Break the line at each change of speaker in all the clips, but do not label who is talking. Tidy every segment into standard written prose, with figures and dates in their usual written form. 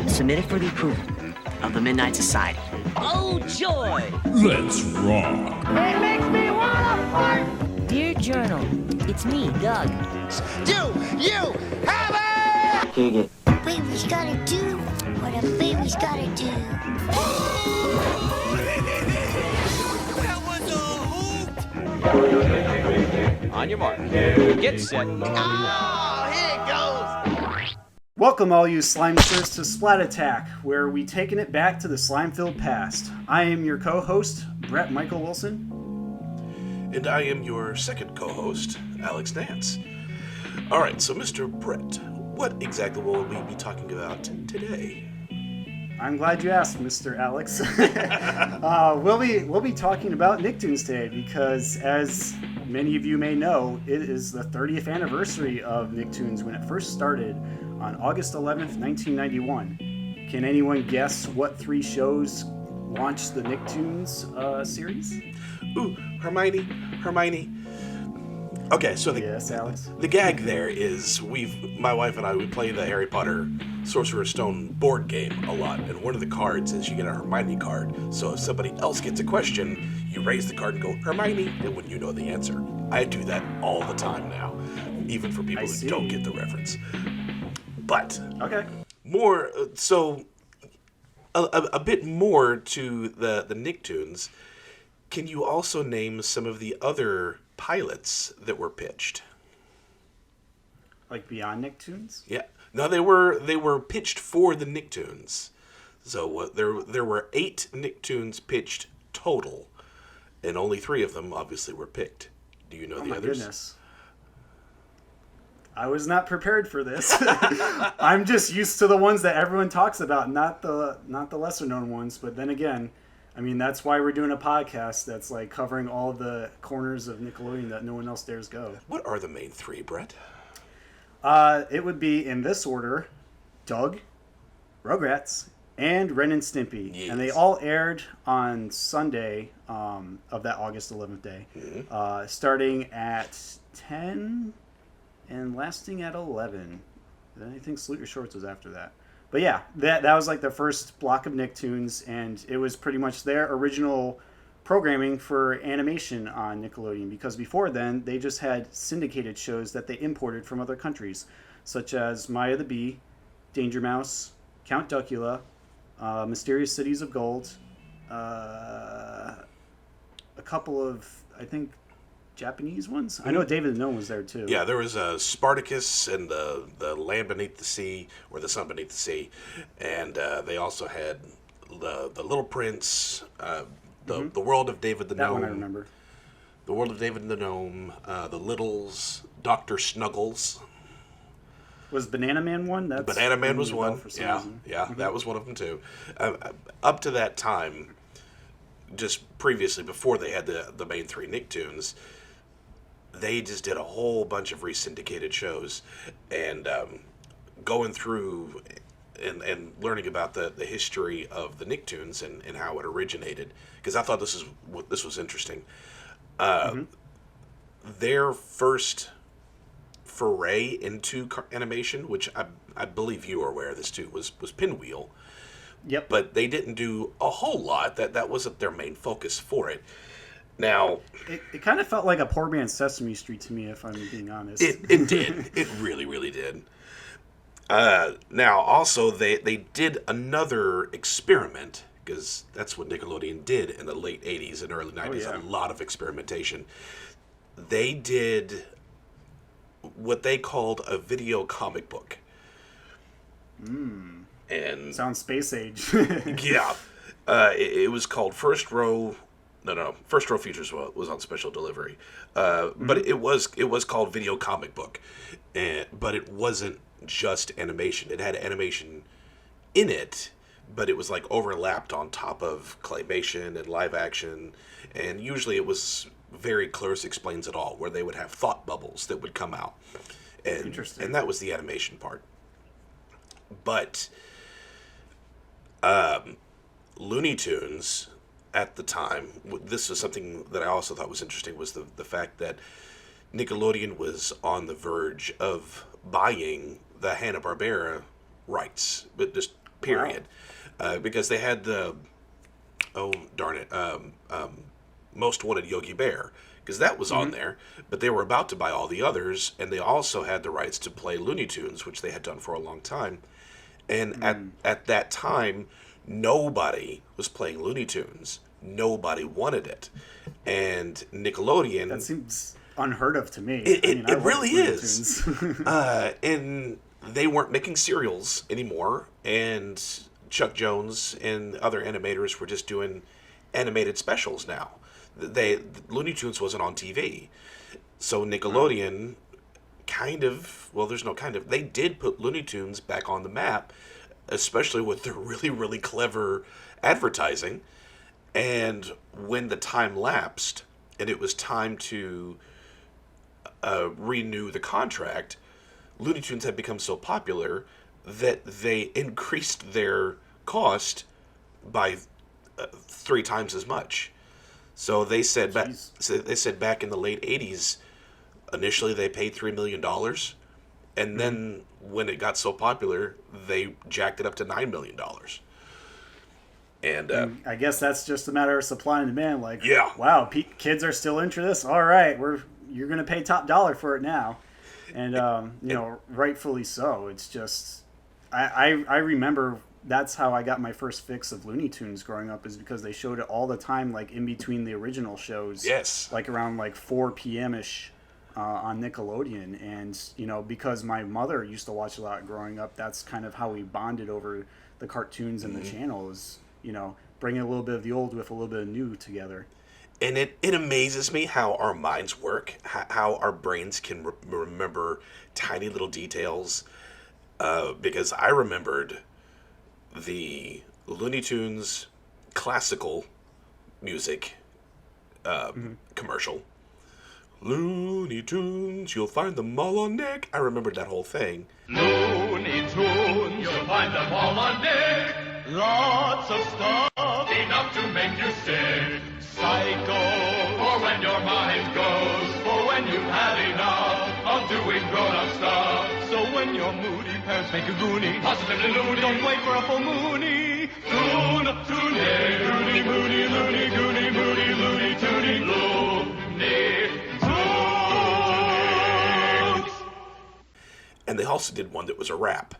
Submitted for the approval of the Midnight Society.
Oh, joy!
Let's rock.
It makes me wanna fart!
Dear Journal, it's me, Doug.
You have it!
Baby's gotta do what a baby's gotta do.
That was a hoot! On your mark. Get set. Oh, here it goes!
Welcome all you slimesters to Splat Attack, where we taking it back to the slime-filled past. I am your co-host, Brett Michael Wilson.
And I am your second co-host, Alex Nance. Alright, so Mr. Brett, what exactly will we be talking about today?
I'm glad you asked, Mr. Alex. We'll be talking about Nicktoons today because, as many of you may know, it is the 30th anniversary of Nicktoons when it first started on August 11th, 1991. Can anyone guess what three shows launched the Nicktoons series?
Ooh, Hermione. Okay, so
Yes, Alex.
the gag there is my wife and I, we play the Harry Potter Sorcerer's Stone board game a lot, and one of the cards is you get a Hermione card, so if somebody else gets a question, you raise the card and go, Hermione, and when you know the answer. I do that all the time now, even for people who don't get the reference. But,
Okay.
more, so, a bit more to the Nicktoons. Can you also name some of the other pilots that were pitched?
Like beyond Nicktoons?
Yeah. No, they were pitched for the Nicktoons. So there were 8 Nicktoons pitched total, and only 3 of them obviously were picked. Do you know the others?
Goodness. I was not prepared for this. I'm just used to the ones that everyone talks about, not the lesser known ones. But then again, I mean, that's why we're doing a podcast that's like covering all the corners of Nickelodeon that no one else dares go.
What are the main 3, Brett?
It would be in this order: Doug, Rugrats, and Ren and Stimpy.
Yes.
And they all aired on Sunday of that August 11th day, starting at 10 and lasting at 11. Then I think Salute Your Shorts was after that. But yeah, that was like the first block of Nicktoons, and it was pretty much their original programming for animation on Nickelodeon, because before then they just had syndicated shows that they imported from other countries, such as Maya the Bee, Danger Mouse, Count Duckula, Mysterious Cities of Gold, a couple of, I think, Japanese ones. I know David the Gnome was there too.
Yeah, there was Spartacus and the Land Beneath the Sea, or the Sun Beneath the Sea, and they also had the Little Prince, the World of David the Gnome.
That one I remember.
The World of David the Gnome, the Littles, Dr. Snuggles.
Was Banana Man one?
Banana Man was one. Yeah,
Mm-hmm.
that was one of them too. Up to that time, just previously, before they had the main 3 Nicktoons, they just did a whole bunch of re-syndicated shows, and going through and learning about the history of the Nicktoons and how it originated, because I thought this was interesting. Their first foray into animation, which I believe you are aware of this too, was Pinwheel.
Yep.
But they didn't do a whole lot. That wasn't their main focus for it. Now,
it kind of felt like a poor man's Sesame Street to me, if I'm being honest.
It did. It really, really did. Now, also, they did another experiment, because that's what Nickelodeon did in the late 80s and early 90s,
yeah.
a lot of experimentation. They did what they called a video comic book. And
Sounds space age.
yeah. It was called First Row. No. First Row Features was on special delivery. But it was called Video Comic Book. But it wasn't just animation. It had animation in it, but it was like overlapped on top of claymation and live action. And usually it was very Clarissa Explains It All, where they would have thought bubbles that would come out.
Interesting.
And that was the animation part. But Looney Tunes at the time, this was something that I also thought was interesting, was the fact that Nickelodeon was on the verge of buying the Hanna-Barbera rights, but just period. Wow. Because they had the, oh darn it, Most Wanted Yogi Bear, because that was on there, but they were about to buy all the others, and they also had the rights to play Looney Tunes, which they had done for a long time. And at that time, nobody was playing Looney Tunes. Nobody wanted it. And Nickelodeon...
That seems unheard of to me.
It really is. And they weren't making serials anymore, and Chuck Jones and other animators were just doing animated specials now. Looney Tunes wasn't on TV. So Nickelodeon they did put Looney Tunes back on the map, especially with their really, really clever advertising. And when the time lapsed and it was time to renew the contract, Looney Tunes had become so popular that they increased their cost by 3 times as much. So they said back in the late 80s, initially they paid $3 million, and then when it got so popular, they jacked it up to $9 million. And
I guess that's just a matter of supply and demand. Like,
yeah,
wow, kids are still into this. All right, you're going to pay top dollar for it now, and rightfully so. It's just I remember that's how I got my first fix of Looney Tunes growing up, is because they showed it all the time, like in between the original shows.
Yes,
like around like 4 p.m. ish. On Nickelodeon, and because my mother used to watch a lot growing up, that's kind of how we bonded over the cartoons and the channels. Bringing a little bit of the old with a little bit of new together.
And it amazes me how our minds work, how our brains can remember tiny little details. Because I remembered the Looney Tunes classical music commercial. Looney Tunes, you'll find them all on Nick. I remembered that whole thing.
Looney Tunes, you'll find them all on Nick. Lots of stuff, enough to make you sick. Psycho, for when your mind goes, for when you've had enough of doing grown-up stuff. So when your moody parents make a goonie, positively loony, don't wait for a full moony. Tune up to Nick. Loony, moody, loony, goonie, moody, loony, toony, loony.
And they also did one that was a rap.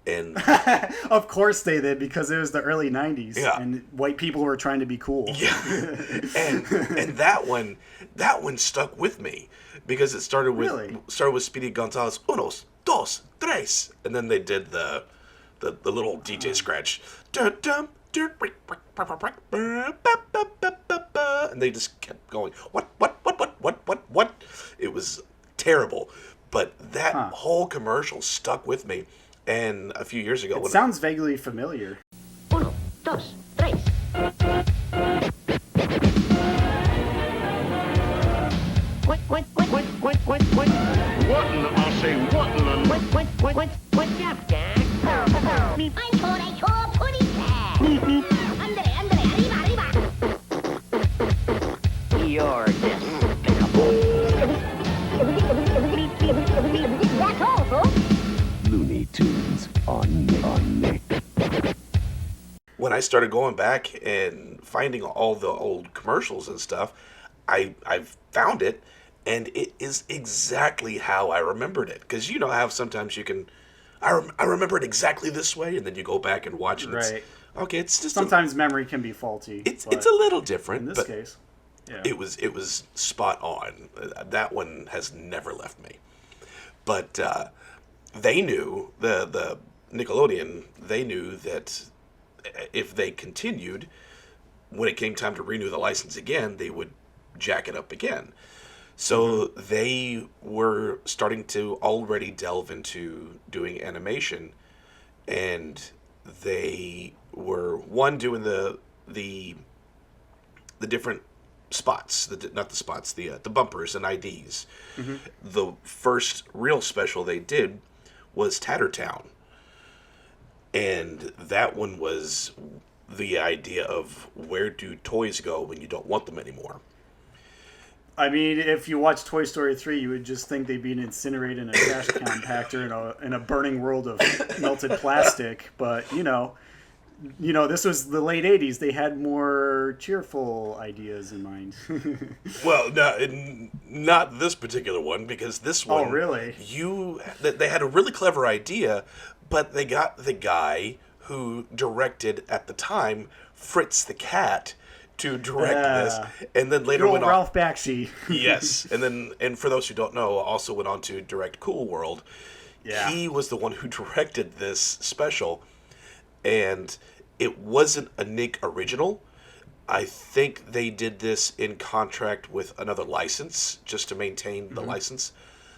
And
of course they did, because it was the early 90s, and white people were trying to be cool.
Yeah. and that one stuck with me, because it started with Speedy Gonzalez, unos, dos, tres, and then they did the little DJ scratch. And they just kept going. What? It was terrible. But that whole commercial stuck with me. And a few years ago...
It sounds vaguely familiar.
Uno, dos, tres. What?
I'll say
What's up, Jack? I saw putty cat. Andre, arriba. You're despicable. That's all, folks.
Looney Tunes on Nick.
When I started going back and finding all the old commercials and stuff, I found it, and it is exactly how I remembered it. Because how sometimes you can... I remember it exactly this way, and then you go back and watch it.
Right.
It's just...
Sometimes memory can be faulty.
It's a little different.
In this case, yeah.
It was spot on. That one has never left me. But they knew, the Nickelodeon, they knew that if they continued, when it came time to renew the license again, they would jack it up again. So they were starting to already delve into doing animation, and they were doing the different spots, the bumpers and IDs. The first real special they did was Tattertown, and that one was the idea of where do toys go when you don't want them anymore.
I mean, if you watch Toy Story 3, you would just think they'd be incinerated in a trash compactor in a burning world of melted plastic. But, you know, this was the late 80s. They had more cheerful ideas in mind.
Well, no, not this particular one, because this one...
Oh, really?
They had a really clever idea, but they got the guy who directed, at the time, Fritz the Cat, to direct this, and then later went on...
Ralph Bakshi.
Yes, and for those who don't know, also went on to direct Cool World. Yeah. He was the one who directed this special, and it wasn't a Nick original. I think they did this in contract with another license, just to maintain the license.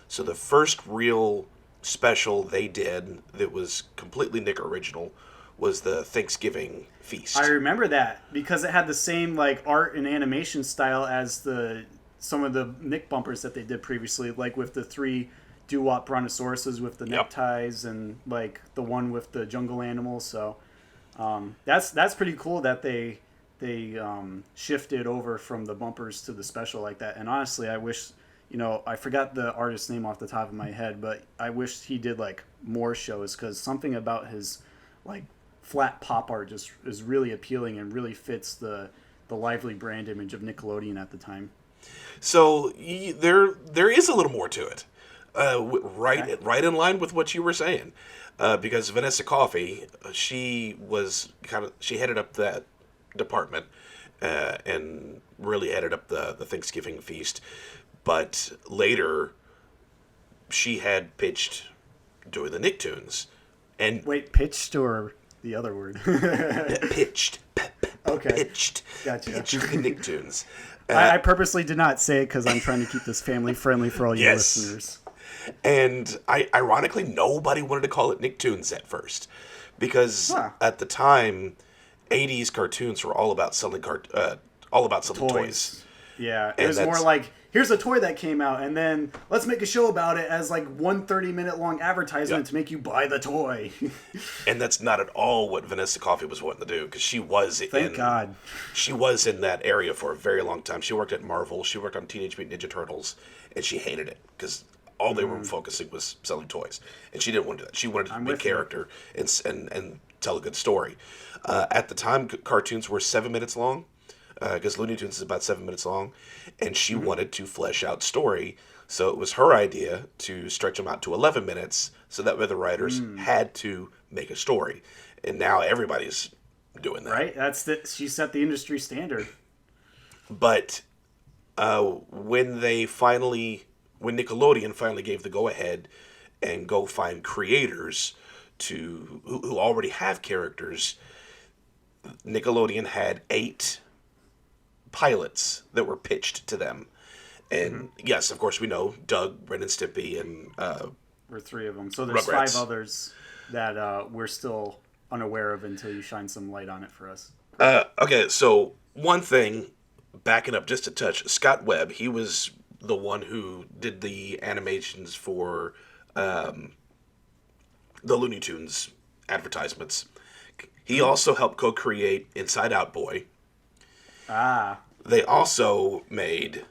So the first real special they did that was completely Nick original was the Thanksgiving feast.
I remember that because it had the same like art and animation style as some of the Nick bumpers that they did previously, like with the 3 doo-wop brontosauruses with the neckties and like the one with the jungle animals. So that's pretty cool that they shifted over from the bumpers to the special like that. And honestly, I wish, I forgot the artist's name off the top of my head, but I wish he did like more shows, because something about his like flat pop art just is really appealing and really fits the lively brand image of Nickelodeon at the time.
So there is a little more to it, right in line with what you were saying, because Vanessa Coffey, she headed up that department and really headed up the Thanksgiving feast, but later she had pitched doing the Nicktoons. And
wait, pitched or the other word?
Pitched.
Okay.
Pitched.
Gotcha.
Pitched the Nicktoons.
I purposely did not say it because I'm trying to keep this family friendly for all you listeners.
And ironically, nobody wanted to call it Nicktoons at first, because at the time, 80s cartoons were all about selling toys.
Yeah, it was more like, here's a toy that came out, and then let's make a show about it as like one 30-minute long advertisement to make you buy the toy.
And that's not at all what Vanessa Coffey was wanting to do, because she was
God.
She was in that area for a very long time. She worked at Marvel. She worked on Teenage Mutant Ninja Turtles, and she hated it because all they were focusing was selling toys, and she didn't want to do that. She wanted to be a character and tell a good story. At the time, cartoons were 7 minutes long, because Looney Tunes is about 7 minutes long, and she wanted to flesh out story, so it was her idea to stretch them out to 11 minutes, so that way the writers had to make a story. And now everybody's doing that.
Right? She set the industry standard.
But when Nickelodeon finally gave the go-ahead and go find creators who already have characters, Nickelodeon had 8 pilots that were pitched to them. And yes, of course, we know Doug, Ren and Stimpy, and
we're 3 of them. So there's
Rugrats.
5 others that we're still unaware of until you shine some light on it for us.
Okay, so one thing, backing up just a touch, Scott Webb, he was the one who did the animations for the Looney Tunes advertisements. He also helped co-create Inside Out Boy. They also made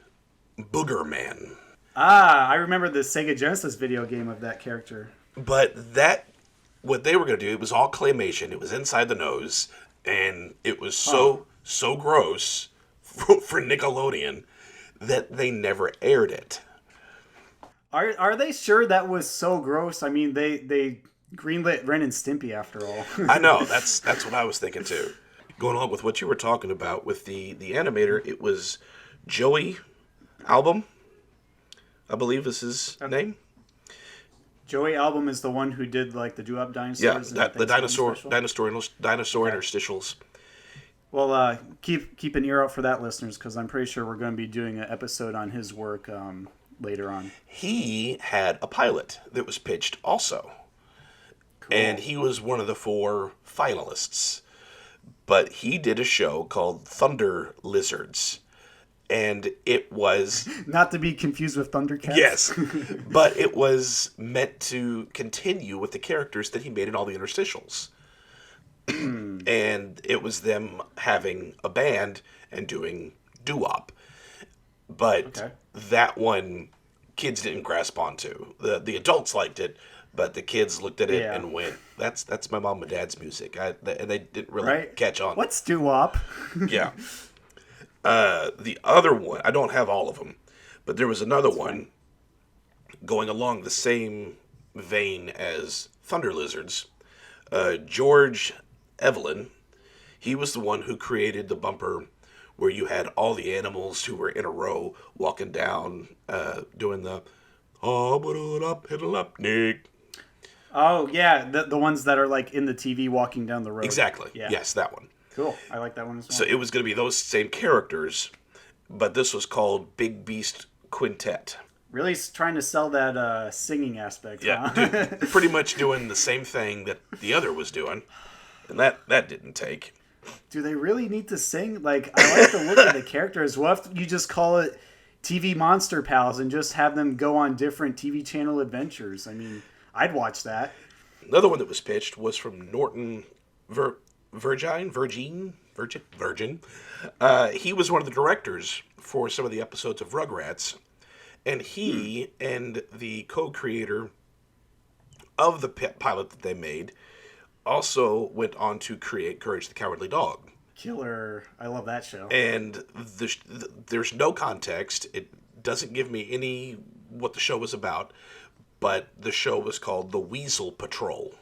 Booger Man.
I remember the Sega Genesis video game of that character.
But what they were going to do, it was all claymation. It was inside the nose, and it was so gross for Nickelodeon that they never aired it.
Are they sure that was so gross? I mean, they greenlit Ren and Stimpy after all.
I know, that's what I was thinking too. Going along with what you were talking about with the animator, it was Joey Ahlbum, I believe is his name.
Joey Ahlbum is the one who did like the doo-wop dinosaurs.
Yeah, the dinosaur interstitials.
Well, keep an ear out for that, listeners, because I'm pretty sure we're going to be doing an episode on his work later on.
He had a pilot that was pitched also. Cool. And he was one of the 4 finalists. But he did a show called Thunder Lizards. And it was...
Not to be confused with Thundercats.
Yes. But it was meant to continue with the characters that he made in all the interstitials. And it was them having a band and doing doo-wop. But that one kids didn't grasp onto. The adults liked it, but the kids looked at it and went, "That's my mom and dad's music." And they didn't really catch on.
What's doo-wop?
Yeah. The other one, I don't have all of them, but there was another one going along the same vein as Thunder Lizards. George Evelyn, he was the one who created the bumper where you had all the animals who were in a row walking down, doing the hit up, Nick.
Oh, yeah, the ones that are like in the TV walking down the road.
Exactly.
Yeah.
Yes, that one.
Cool. I like that one as well.
So it was going to be those same characters, but this was called Big Beast Quintet.
Really trying to sell that singing aspect.
Yeah,
Huh?
pretty much doing the same thing that the other was doing, and that didn't take.
Do they really need to sing? Like, I like the look of the characters. What if you just call it TV Monster Pals and just have them go on different TV channel adventures? I mean, I'd watch that.
Another one that was pitched was from Norton Vergene. He was one of the directors for some of the episodes of Rugrats, and he and the co-creator of the pilot that they made also went on to create Courage the Cowardly Dog.
Killer. I love that show.
And there's no context. It doesn't give me any what the show was about, but the show was called The Weasel Patrol.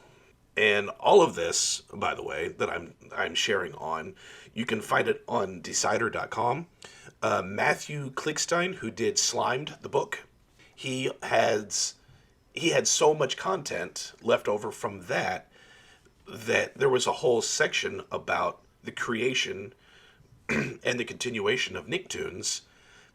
And all of this, by the way, that I'm sharing on, you can find it on Decider.com. Matthew Klickstein, who did Slimed, the book, he had so much content left over from that there was a whole section about the creation and the continuation of Nicktoons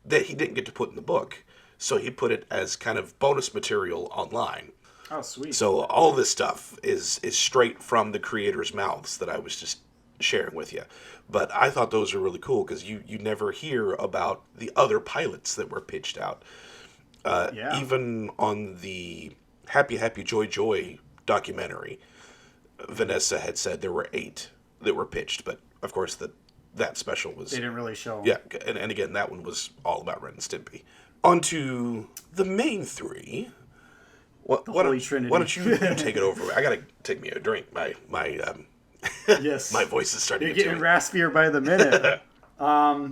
that he didn't get to put in the book. So he put it as kind of bonus material online.
Oh, sweet.
So all this stuff is straight from the creators' mouths that I was just sharing with you. But I thought those were really cool because you never hear about the other pilots that were pitched out. Even on the Happy Happy Joy Joy documentary, Vanessa had said there were 8 that were pitched, but of course that special was...
They didn't really show them.
Yeah, and again, that one was all about Ren and Stimpy. On to the main 3. Why don't you take it over? I gotta take me a drink. My
yes.
My voice is starting
You're
to
getting raspier by the minute.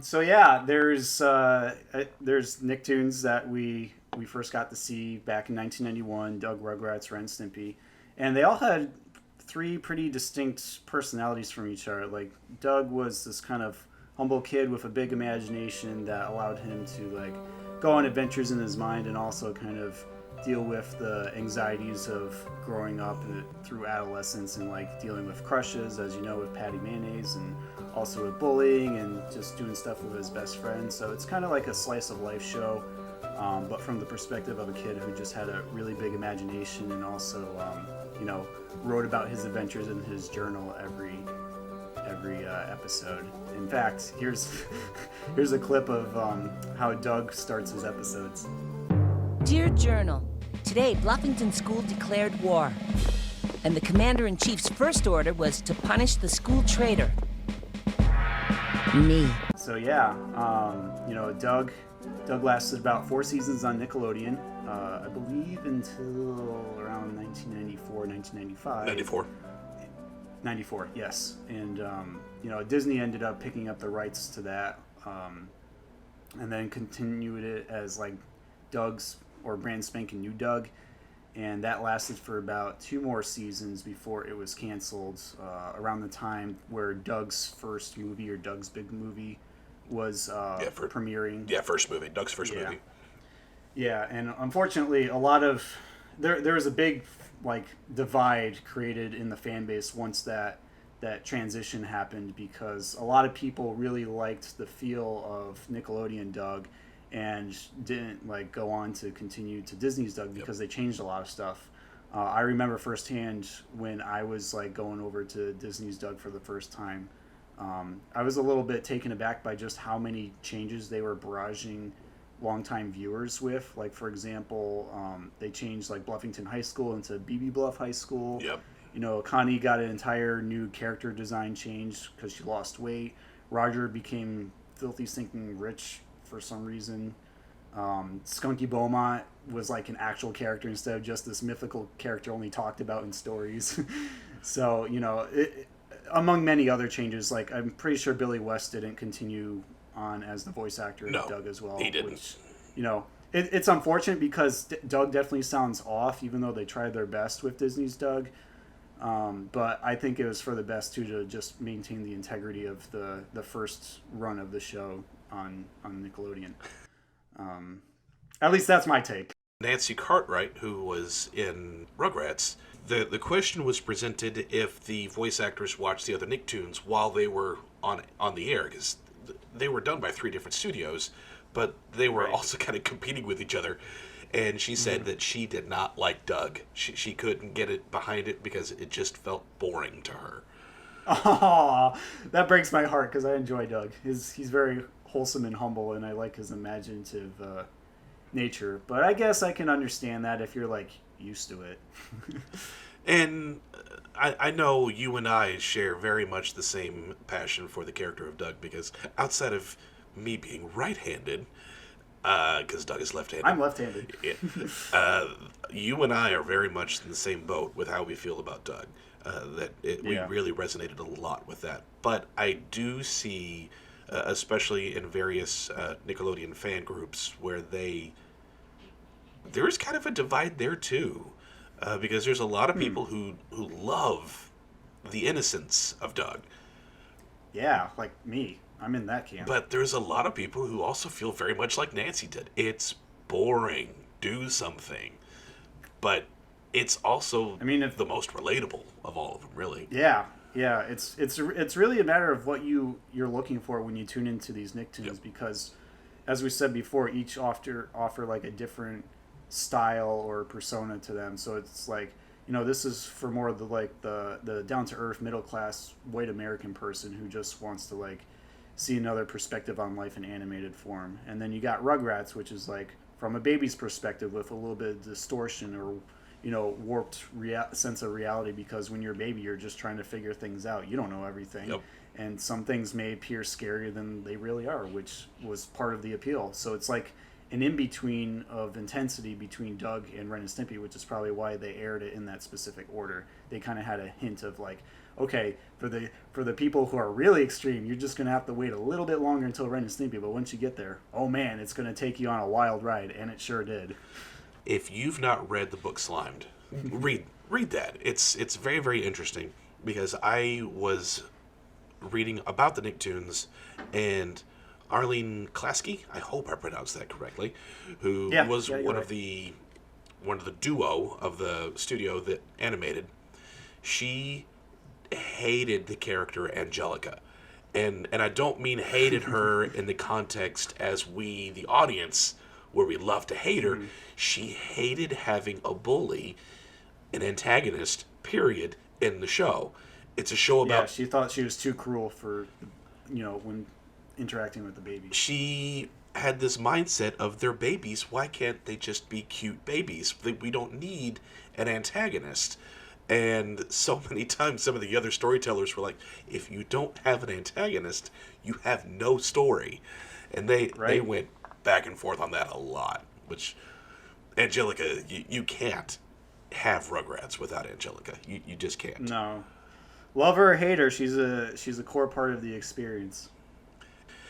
So yeah, there's Nicktoons that we first got to see back in 1991. Doug, Rugrats, Ren, Stimpy, and they all had 3 pretty distinct personalities from each other. Like, Doug was this kind of humble kid with a big imagination that allowed him to like go on adventures in his mind and also kind of deal with the anxieties of growing up through adolescence and like dealing with crushes, as you know, with Patty Mayonnaise, and also with bullying and just doing stuff with his best friend. So it's kind of like a slice of life show, but from the perspective of a kid who just had a really big imagination and also wrote about his adventures in his journal every episode. In fact, here's a clip of how Doug starts his episodes.
Dear Journal, today Bluffington School declared war, and the Commander-in-Chief's first order was to punish the school traitor. Me.
So yeah, Doug lasted about 4 seasons on Nickelodeon, I believe until around 1994, 1995. 94, yes. And, Disney ended up picking up the rights to that, and then continued it as like Doug's or brand spanking new Doug, and that lasted for about 2 more seasons before it was canceled, around the time where Doug's first movie, or Doug's big movie, was premiering.
Yeah, first movie. Doug's first movie.
Yeah, and unfortunately, a lot of there was a big like divide created in the fan base once that transition happened, because a lot of people really liked the feel of Nickelodeon Doug and didn't like go on to continue to Disney's Doug because they changed a lot of stuff. I remember firsthand when I was like going over to Disney's Doug for the first time. I was a little bit taken aback by just how many changes they were barraging longtime viewers with. Like, for example, they changed like Bluffington High School into BB Bluff High School.
Yep.
Connie got an entire new character design change because she lost weight. Roger became filthy stinking rich for some reason. Skunky Beaumont was like an actual character instead of just this mythical character only talked about in stories. So, among many other changes, like I'm pretty sure Billy West didn't continue on as the voice actor of Doug as well.
He didn't.
Which, it's unfortunate because Doug definitely sounds off, even though they tried their best with Disney's Doug. But I think it was for the best too to just maintain the integrity of the first run of the show on Nickelodeon. At least that's my take.
Nancy Cartwright, who was in Rugrats, the question was presented if the voice actors watched the other Nicktoons while they were on the air, because they were done by 3 different studios, but they were also kind of competing with each other. And she said that she did not like Doug. She couldn't get it behind it because it just felt boring to her.
Oh, that breaks my heart because I enjoy Doug. He's very wholesome and humble, and I like his imaginative nature. But I guess I can understand that if you're like used to it.
And I know you and I share very much the same passion for the character of Doug, because outside of me being right-handed, because Doug is left-handed.
I'm left-handed.
You and I are very much in the same boat with how we feel about Doug. We really resonated a lot with that. But I do see, especially in various Nickelodeon fan groups, where there's kind of a divide there too, because there's a lot of people who love the innocence of Doug.
Yeah, like me. I'm in that camp.
But there's a lot of people who also feel very much like Nancy did. It's boring. Do something. But it's also the most relatable of all of them, really.
Yeah. It's really a matter of what you're looking for when you tune into these Nicktoons, because, as we said before, each offer like a different style or persona to them. So it's like, this is for more of the down to earth middle class white American person who just wants to like see another perspective on life in animated form. And then you got Rugrats, which is like from a baby's perspective with a little bit of distortion or warped sense of reality, because when you're a baby you're just trying to figure things out. You don't know everything.
Yep.
And some things may appear scarier than they really are, which was part of the appeal. So it's like an in-between of intensity between Doug and Ren and Stimpy, which is probably why they aired it in that specific order. They kind of had a hint of like, okay, for the people who are really extreme, you're just going to have to wait a little bit longer until Ren and Stimpy, but once you get there, oh man, it's going to take you on a wild ride, and it sure did.
If you've not read the book Slimed, read that. It's very, very interesting, because I was reading about the Nicktoons, and Arlene Klasky, I hope I pronounced that correctly, who was one of the duo of the studio that animated. She hated the character Angelica, and I don't mean hated her in the context as we, the audience, where we love to hate her. She hated having a bully, an antagonist, period, in the show. It's a show about...
Yeah, she thought she was too cruel for, when interacting with the baby.
She had this mindset of, they're babies, why can't they just be cute babies? We don't need an antagonist. And so many times some of the other storytellers were like, if you don't have an antagonist, you have no story. And they went back and forth on that a lot, which Angelica, you can't have Rugrats without Angelica. You just can't.
No. Love her or hate her, she's a core part of the experience.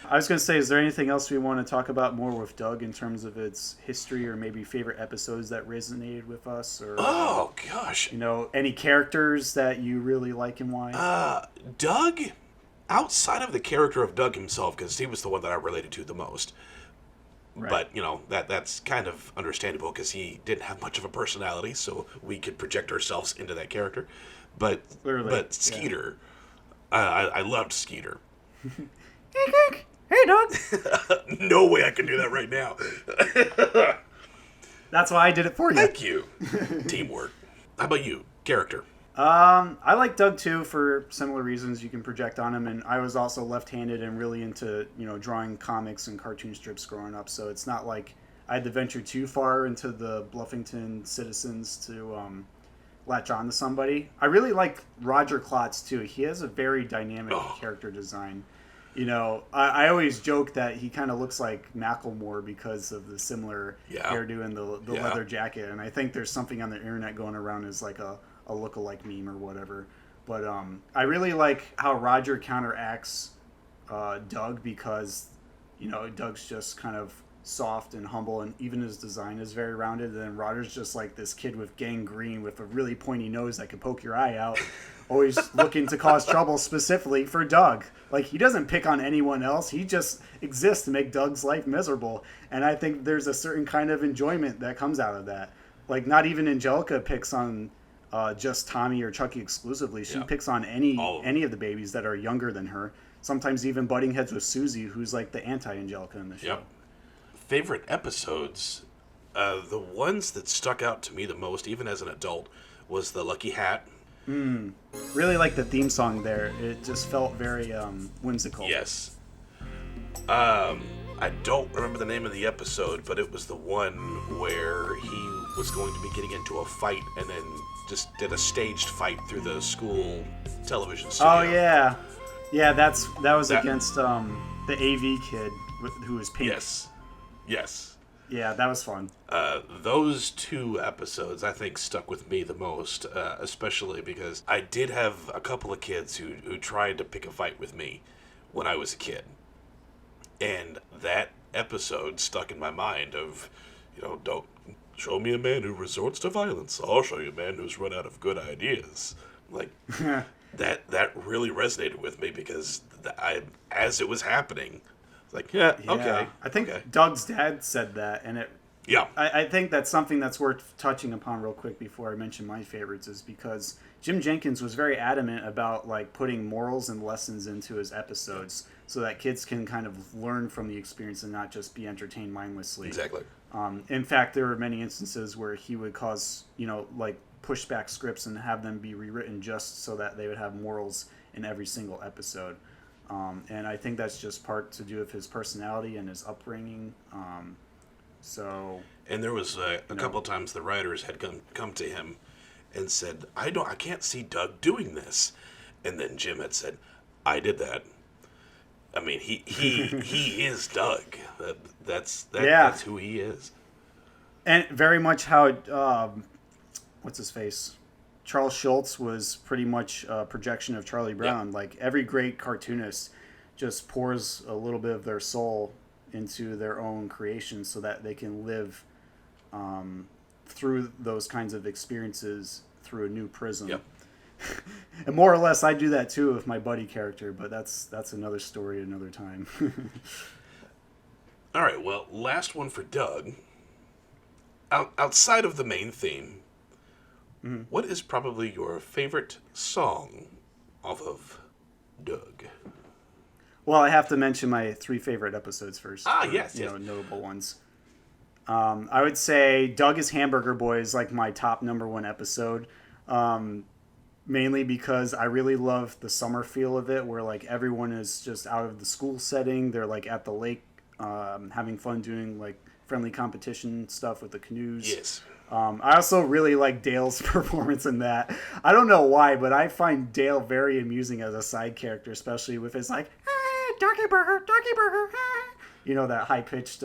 I was going to say, is there anything else we want to talk about more with Doug in terms of its history, or maybe favorite episodes that resonated with us? Or
oh, gosh.
Any characters that you really like and why?
Doug, outside of the character of Doug himself, because he was the one that I related to the most. Right. But, that's kind of understandable because he didn't have much of a personality, so we could project ourselves into that character. But Skeeter, I loved Skeeter.
Hey, Doug!
No way I can do that right now.
That's why I did it for you.
Thank you. Teamwork. How about you? Character.
I like Doug too for similar reasons you can project on him, and I was also left-handed and really into drawing comics and cartoon strips growing up, so it's not like I had to venture too far into the Bluffington citizens to latch on to somebody. I really like Roger Klotz too. He has a very dynamic character design. You know, I always joke that he kind of looks like Macklemore because of the similar hairdo and the leather jacket. And I think there's something on the internet going around as like a look-alike meme or whatever. But I really like how Roger counteracts Doug because, you know, Doug's just kind of soft and humble, and even his design is very rounded. And then Roger's just like this kid with gangrene with a really pointy nose that could poke your eye out, always looking to cause trouble specifically for Doug. Like, he doesn't pick on anyone else. He just exists to make Doug's life miserable. And I think there's a certain kind of enjoyment that comes out of that. Like, not even Angelica picks on just Tommy or Chucky exclusively. She picks on any of the babies that are younger than her. Sometimes even butting heads with Susie, who's like the anti-Angelica in the show.
Yep. Favorite episodes, the ones that stuck out to me the most, even as an adult, was the Lucky Hat.
Really like the theme song there. It just felt very whimsical.
Yes. I don't remember the name of the episode, but it was the one where he was going to be getting into a fight and then just did a staged fight through the school television studio.
Oh, yeah. Yeah, that was against the AV kid who was pink.
Yes.
Yeah, that was fun.
Those two episodes, I think, stuck with me the most, especially because I did have a couple of kids who tried to pick a fight with me when I was a kid. And that episode stuck in my mind of, you know, don't show me a man who resorts to violence. I'll show you a man who's run out of good ideas. Like, that really resonated with me because as it was happening, like, okay.
I think Doug's dad said that, and I think that's something that's worth touching upon real quick before I mention my favorites, is because Jim Jenkins was very adamant about like putting morals and lessons into his episodes so that kids can kind of learn from the experience and not just be entertained mindlessly.
Exactly.
In fact, there were many instances where he would cause, you know, like push back scripts and have them be rewritten just so that they would have morals in every single episode. And I think that's just part to do with his personality and his upbringing.
And there was a couple of times the writers had come to him and said, I can't see Doug doing this. And then Jim had said, I did that. I mean, he is Doug. That's who he is.
And very much how what's his face? Charles Schultz was pretty much a projection of Charlie Brown. Yep. Like, every great cartoonist just pours a little bit of their soul into their own creation so that they can live through those kinds of experiences through a new prism.
Yep.
And more or less, I do that too with my buddy character, but that's another story another time.
All right, well, last one for Doug. Outside of the main theme, what is probably your favorite song off of Doug?
Well, I have to mention my 3 favorite episodes first.
Yes.
Notable ones. I would say Doug is Hamburger Boy is like my top number 1 episode. Mainly because I really love the summer feel of it, where like everyone is just out of the school setting. They're like at the lake, having fun doing like friendly competition stuff with the canoes.
Yes.
I also really like Dale's performance in that. I don't know why, but I find Dale very amusing as a side character, especially with his like, hey, Darky Burger, you know, that high-pitched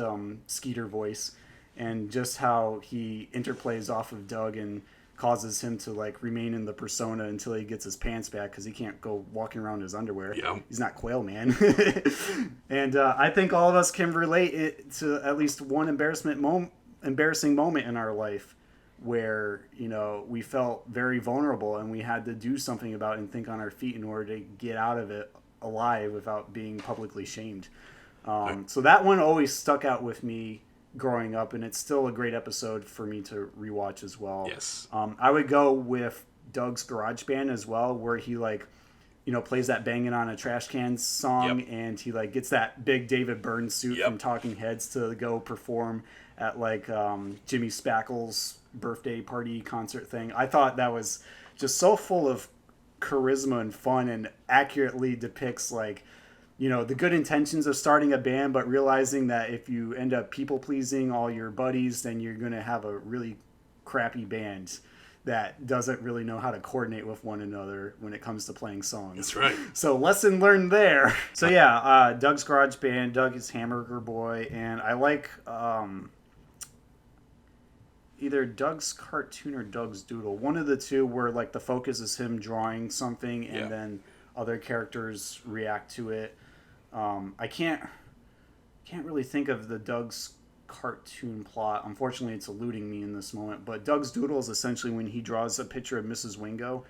Skeeter voice, and just how he interplays off of Doug and causes him to like remain in the persona until he gets his pants back because he can't go walking around in his underwear.
Yeah.
He's not Quail Man. And I think all of us can relate it to at least one embarrassing moment in our life where, you know, we felt very vulnerable and we had to do something about it and think on our feet in order to get out of it alive without being publicly shamed. So that one always stuck out with me growing up, and it's still a great episode for me to rewatch as well.
Yes.
I would go with Doug's Garage Band as well, where he like, you know, plays that Banging on a Trash Can song, and he like gets that big David Byrne suit from Talking Heads to go perform at like Jimmy Spackle's birthday party concert thing. I thought that was just so full of charisma and fun, and accurately depicts like, you know, the good intentions of starting a band, but realizing that if you end up people pleasing all your buddies, then you're going to have a really crappy band. that doesn't really know how to coordinate with one another when it comes to playing songs.
That's right.
So lesson learned there. So yeah, Doug's Garage Band, Doug is Hamburger Boy, and I like either Doug's Cartoon or Doug's Doodle. One of the two where like the focus is him drawing something and then other characters react to it. I can't really think of the Doug's cartoon plot. Unfortunately, it's eluding me in this moment. But Doug's Doodle is essentially when he draws a picture of Mrs. Wingo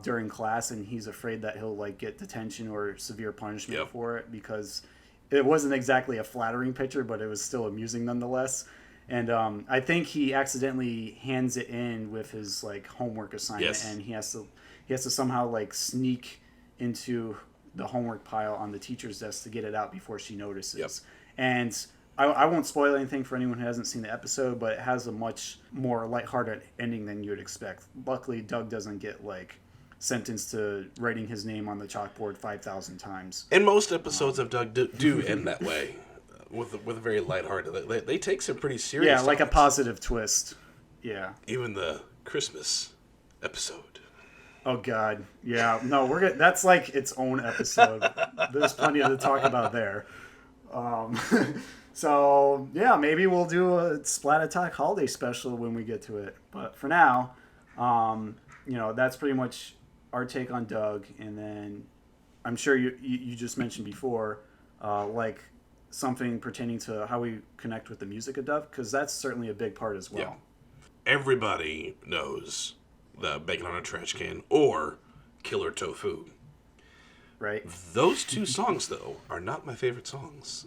during class, and he's afraid that he'll like get detention or severe punishment for it because it wasn't exactly a flattering picture, but it was still amusing nonetheless. And I think he accidentally hands it in with his like homework assignment, and he has to somehow like sneak into the homework pile on the teacher's desk to get it out before she notices. And I won't spoil anything for anyone who hasn't seen the episode, but it has a much more lighthearted ending than you would expect. Luckily, Doug doesn't get like sentenced to writing his name on the chalkboard 5,000 times.
And most episodes of Doug do end that way. With a very lighthearted, they take some pretty serious.
Yeah, like
topics.
a positive twist. Yeah.
Even the Christmas episode.
Oh God, yeah. No, we're gonna. That's like its own episode. There's plenty to talk about there. So yeah, maybe we'll do a Splat Attack holiday special when we get to it. But for now, that's pretty much our take on Doug. And then I'm sure you just mentioned before, like. Something pertaining to how we connect with the music of Doug, because that's certainly a big part as well.
Yeah. Everybody knows the Bacon on a Trash Can or Killer Tofu.
Right.
Those two songs, though, are not my favorite songs.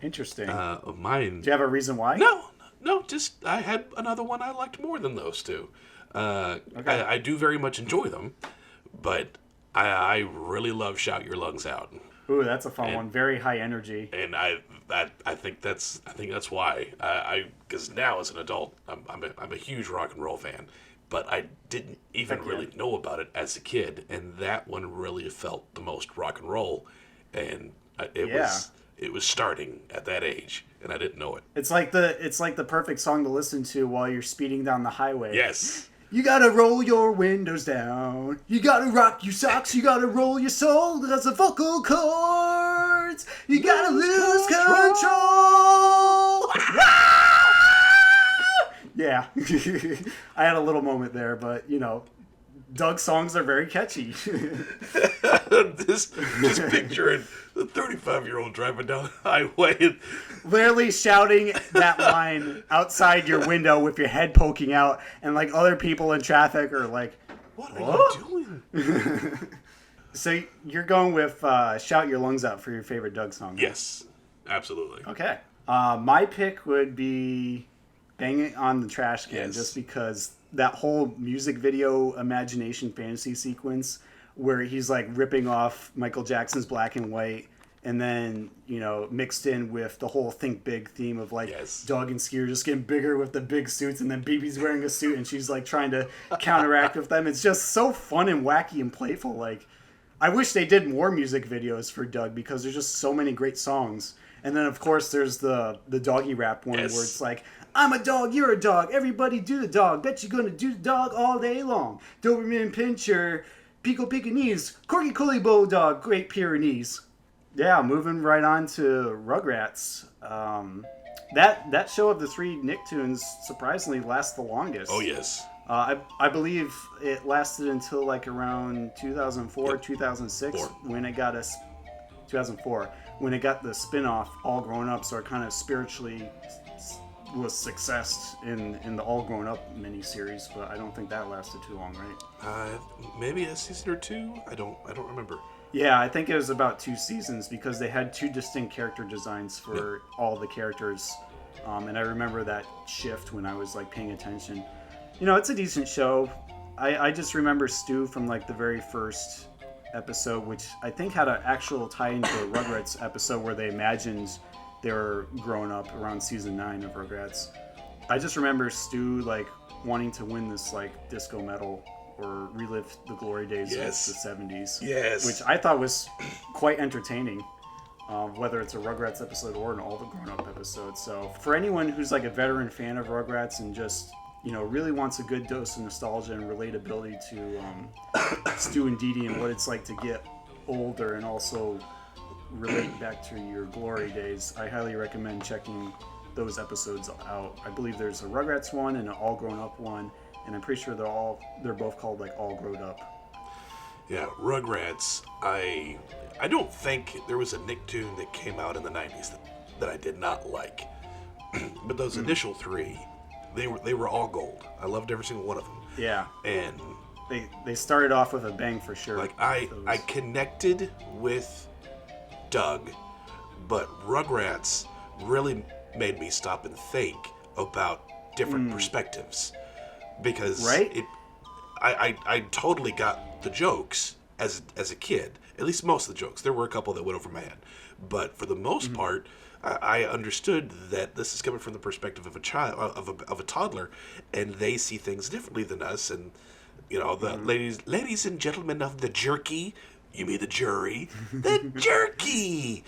Interesting.
Mine.
Do you have a reason why?
No, just I had another one I liked more than those two.
Okay.
I do very much enjoy them, but I really love Shout Your Lungs Out.
Ooh, that's a fun one. Very high energy.
And I think that's why because now as an adult I'm a huge rock and roll fan, but I didn't even really know about it as a kid, and that one really felt the most rock and roll, and it was starting at that age, and I didn't know it.
It's like the perfect song to listen to while you're speeding down the highway.
Yes.
You gotta roll your windows down. You gotta rock your socks. You gotta roll your soul. That's the vocal cords. You gotta lose control. Yeah. I had a little moment there, but, Doug's songs are very catchy.
This picture the 35-year-old driving down the highway and
literally shouting that line outside your window with your head poking out, and like other people in traffic are like,
what are you doing?
So you're going with Shout Your Lungs Out for your favorite Doug song? Right?
Yes, absolutely.
Okay. My pick would be Bang It on the Trash Can, just because that whole music video imagination fantasy sequence where he's like ripping off Michael Jackson's Black and White, and then, mixed in with the whole Think Big theme of like Doug and Skeeter just getting bigger with the big suits, and then BB's wearing a suit and she's like trying to counteract with them. It's just so fun and wacky and playful. Like, I wish they did more music videos for Doug because there's just so many great songs. And then of course there's the doggy rap one where it's like, I'm a dog, you're a dog, everybody do the dog, bet you're gonna do the dog all day long. Doberman Pinscher, Pico Pekingese, Corgi Collie Bulldog, Great Pyrenees. Yeah, moving right on to Rugrats. That show of the three Nicktoons surprisingly lasts the longest.
Oh, yes.
I believe it lasted until like around 2004, 2006 when it got 2004 when it got the spin-off All Grown Up, so it kind of spiritually was success in the All Grown Up miniseries, but I don't think that lasted too long, right?
Maybe a season or two. I don't remember.
Yeah, I think it was about 2 seasons because they had 2 distinct character designs for all the characters, and I remember that shift when I was like paying attention. It's a decent show. I just remember Stu from like the very first episode, which I think had an actual tie into the Rugrats episode where they imagined they were growing up around season 9 of Rugrats. I just remember Stu like wanting to win this like disco medal or relive the glory days of the 70s.
Yes.
Which I thought was quite entertaining, whether it's a Rugrats episode or an All the Grown Up episode. So for anyone who's like a veteran fan of Rugrats and just really wants a good dose of nostalgia and relatability to Stu and Dee Dee and what it's like to get older and also relate back to your glory days, I highly recommend checking those episodes out. I believe there's a Rugrats one and an All Grown Up one, and I'm pretty sure they're both called like All Growed Up.
Yeah, Rugrats. I don't think there was a Nicktoon that came out in the 90s that I did not like. But those initial three, they were all gold. I loved every single one of them.
Yeah.
And
they started off with a bang for sure.
Like I connected with Doug, but Rugrats really made me stop and think about different perspectives, because I totally got the jokes as a kid, at least most of the jokes. There were a couple that went over my head, but for the most part, I understood that this is coming from the perspective of a child, of a toddler, and they see things differently than us. And the ladies and gentlemen of the jerky, you mean the jury, the jerky.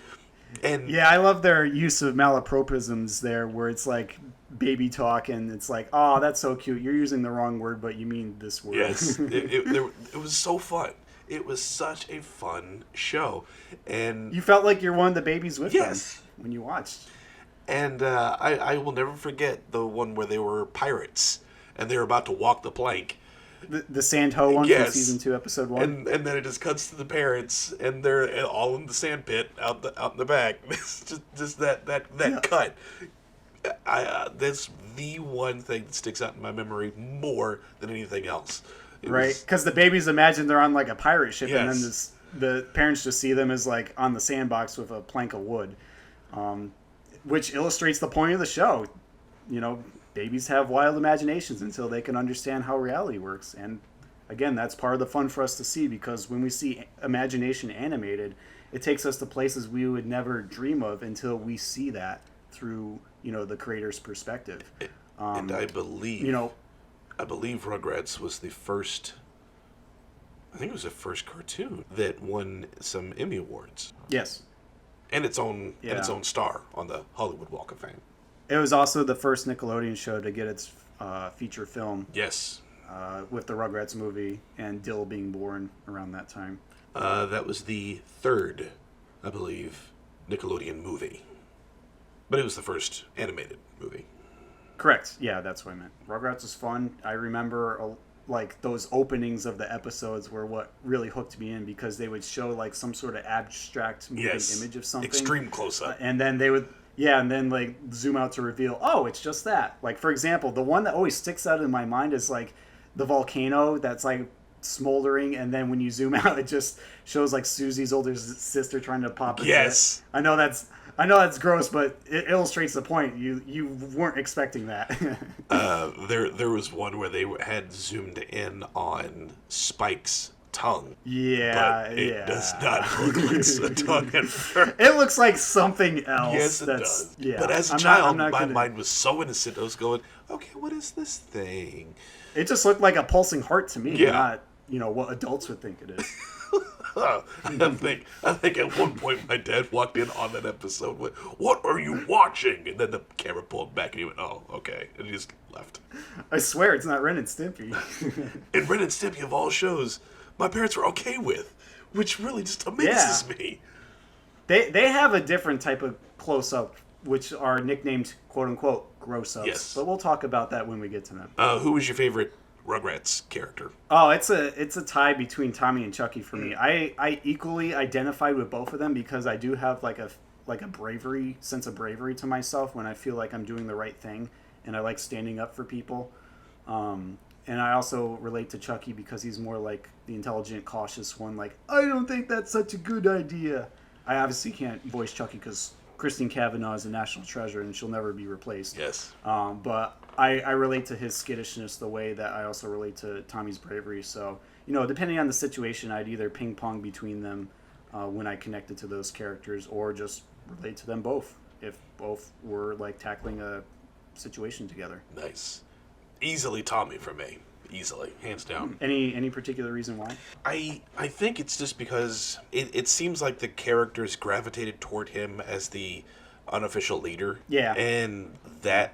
And
yeah, I love their use of malapropisms there, where it's like baby talk, and it's like, oh, that's so cute. You're using the wrong word, but you mean this word.
Yes, it was so fun. It was such a fun show, and
you felt like you're one of the babies with them
yes
when you watched.
And I will never forget the one where they were pirates and they were about to walk the plank.
The Sand Ho one from season 2, episode 1.
And then it just cuts to the parents, and they're all in the sand pit out in the back. It's just that cut. That's the one thing that sticks out in my memory more than anything else.
Right, because the babies imagine they're on like a pirate ship, and then the parents just see them as like on the sandbox with a plank of wood, which illustrates the point of the show. Babies have wild imaginations until they can understand how reality works. And again, that's part of the fun for us to see, because when we see imagination animated, it takes us to places we would never dream of until we see that through, the creator's perspective.
And I believe, Rugrats was the first, I think it was the first cartoon that won some Emmy Awards.
Yes.
And its own star on the Hollywood Walk of Fame.
It was also the first Nickelodeon show to get its feature film.
Yes.
With the Rugrats movie and Dill being born around that time.
That was the third, I believe, Nickelodeon movie. But it was the first animated movie.
Correct. Yeah, that's what I meant. Rugrats was fun. I remember like those openings of the episodes were what really hooked me in, because they would show like some sort of abstract moving image of something.
Extreme close-up.
And then they would... Yeah, and then like zoom out to reveal, oh, it's just that. Like, for example, the one that always sticks out in my mind is like the volcano that's like smoldering, and then when you zoom out, it just shows like Susie's older sister trying to pop it.
Yes.
I know that's gross, but it illustrates the point. You weren't expecting that.
There was one where they had zoomed in on Spike's tongue.
Yeah,
but it does not look like a tongue at first.
It looks like something else.
Yes, it does.
Yeah.
But as a child, my mind was so innocent. I was going, okay, what is this thing?
It just looked like a pulsing heart to me, not what adults would think it is.
I think at one point my dad walked in on that episode with, "What are you watching?" And then the camera pulled back and he went, "Oh, okay," and he just left.
I swear it's not Ren and Stimpy.
And Ren and Stimpy, of all shows, my parents were okay with, which really just amazes me.
They have a different type of close-up, which are nicknamed "quote-unquote" gross-ups.
Yes.
But we'll talk about that when we get to them.
Who was your favorite Rugrats character?
Oh, it's a tie between Tommy and Chucky for me. I equally identified with both of them, because I do have like a sense of bravery to myself when I feel like I'm doing the right thing, and I like standing up for people. And I also relate to Chucky because he's more like the intelligent, cautious one. Like, I don't think that's such a good idea. I obviously can't voice Chucky because Christine Cavanaugh is a national treasure and she'll never be replaced.
Yes.
But I relate to his skittishness the way that I also relate to Tommy's bravery. So, depending on the situation, I'd either ping pong between them when I connected to those characters, or just relate to them both if both were like tackling a situation together.
Nice. Easily Tommy for me. Easily. Hands down.
Any particular reason why?
I think it's just because it seems like the characters gravitated toward him as the unofficial leader.
Yeah.
And that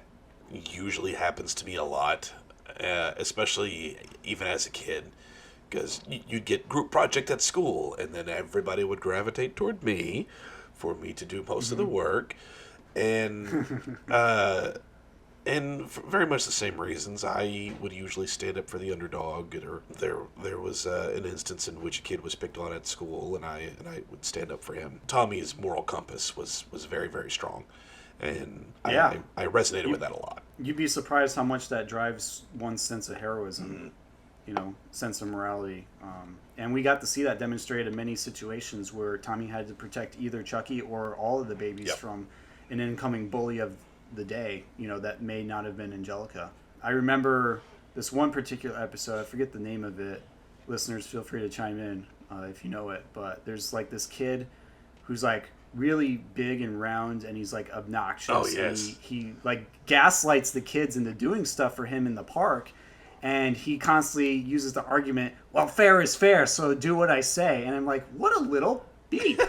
usually happens to me a lot. especially even as a kid, because you'd get group project at school, and then everybody would gravitate toward me for me to do most of the work, and for very much the same reasons. I would usually stand up for the underdog, or there was an instance in which a kid was picked on at school, and I would stand up for him. Tommy's moral compass was very, very strong, and I resonated with that a lot.
You'd be surprised how much that drives one's sense of heroism, sense of morality. And we got to see that demonstrated in many situations where Tommy had to protect either Chucky or all of the babies from an incoming bully of the day, that may not have been Angelica. I remember this one particular episode, I forget the name of it. Listeners, feel free to chime in if you know it, but there's like this kid who's like really big and round, and he's like obnoxious.
Oh, yes.
He like gaslights the kids into doing stuff for him in the park, and he constantly uses the argument, well, fair is fair, so do what I say. And I'm like, what a little beep.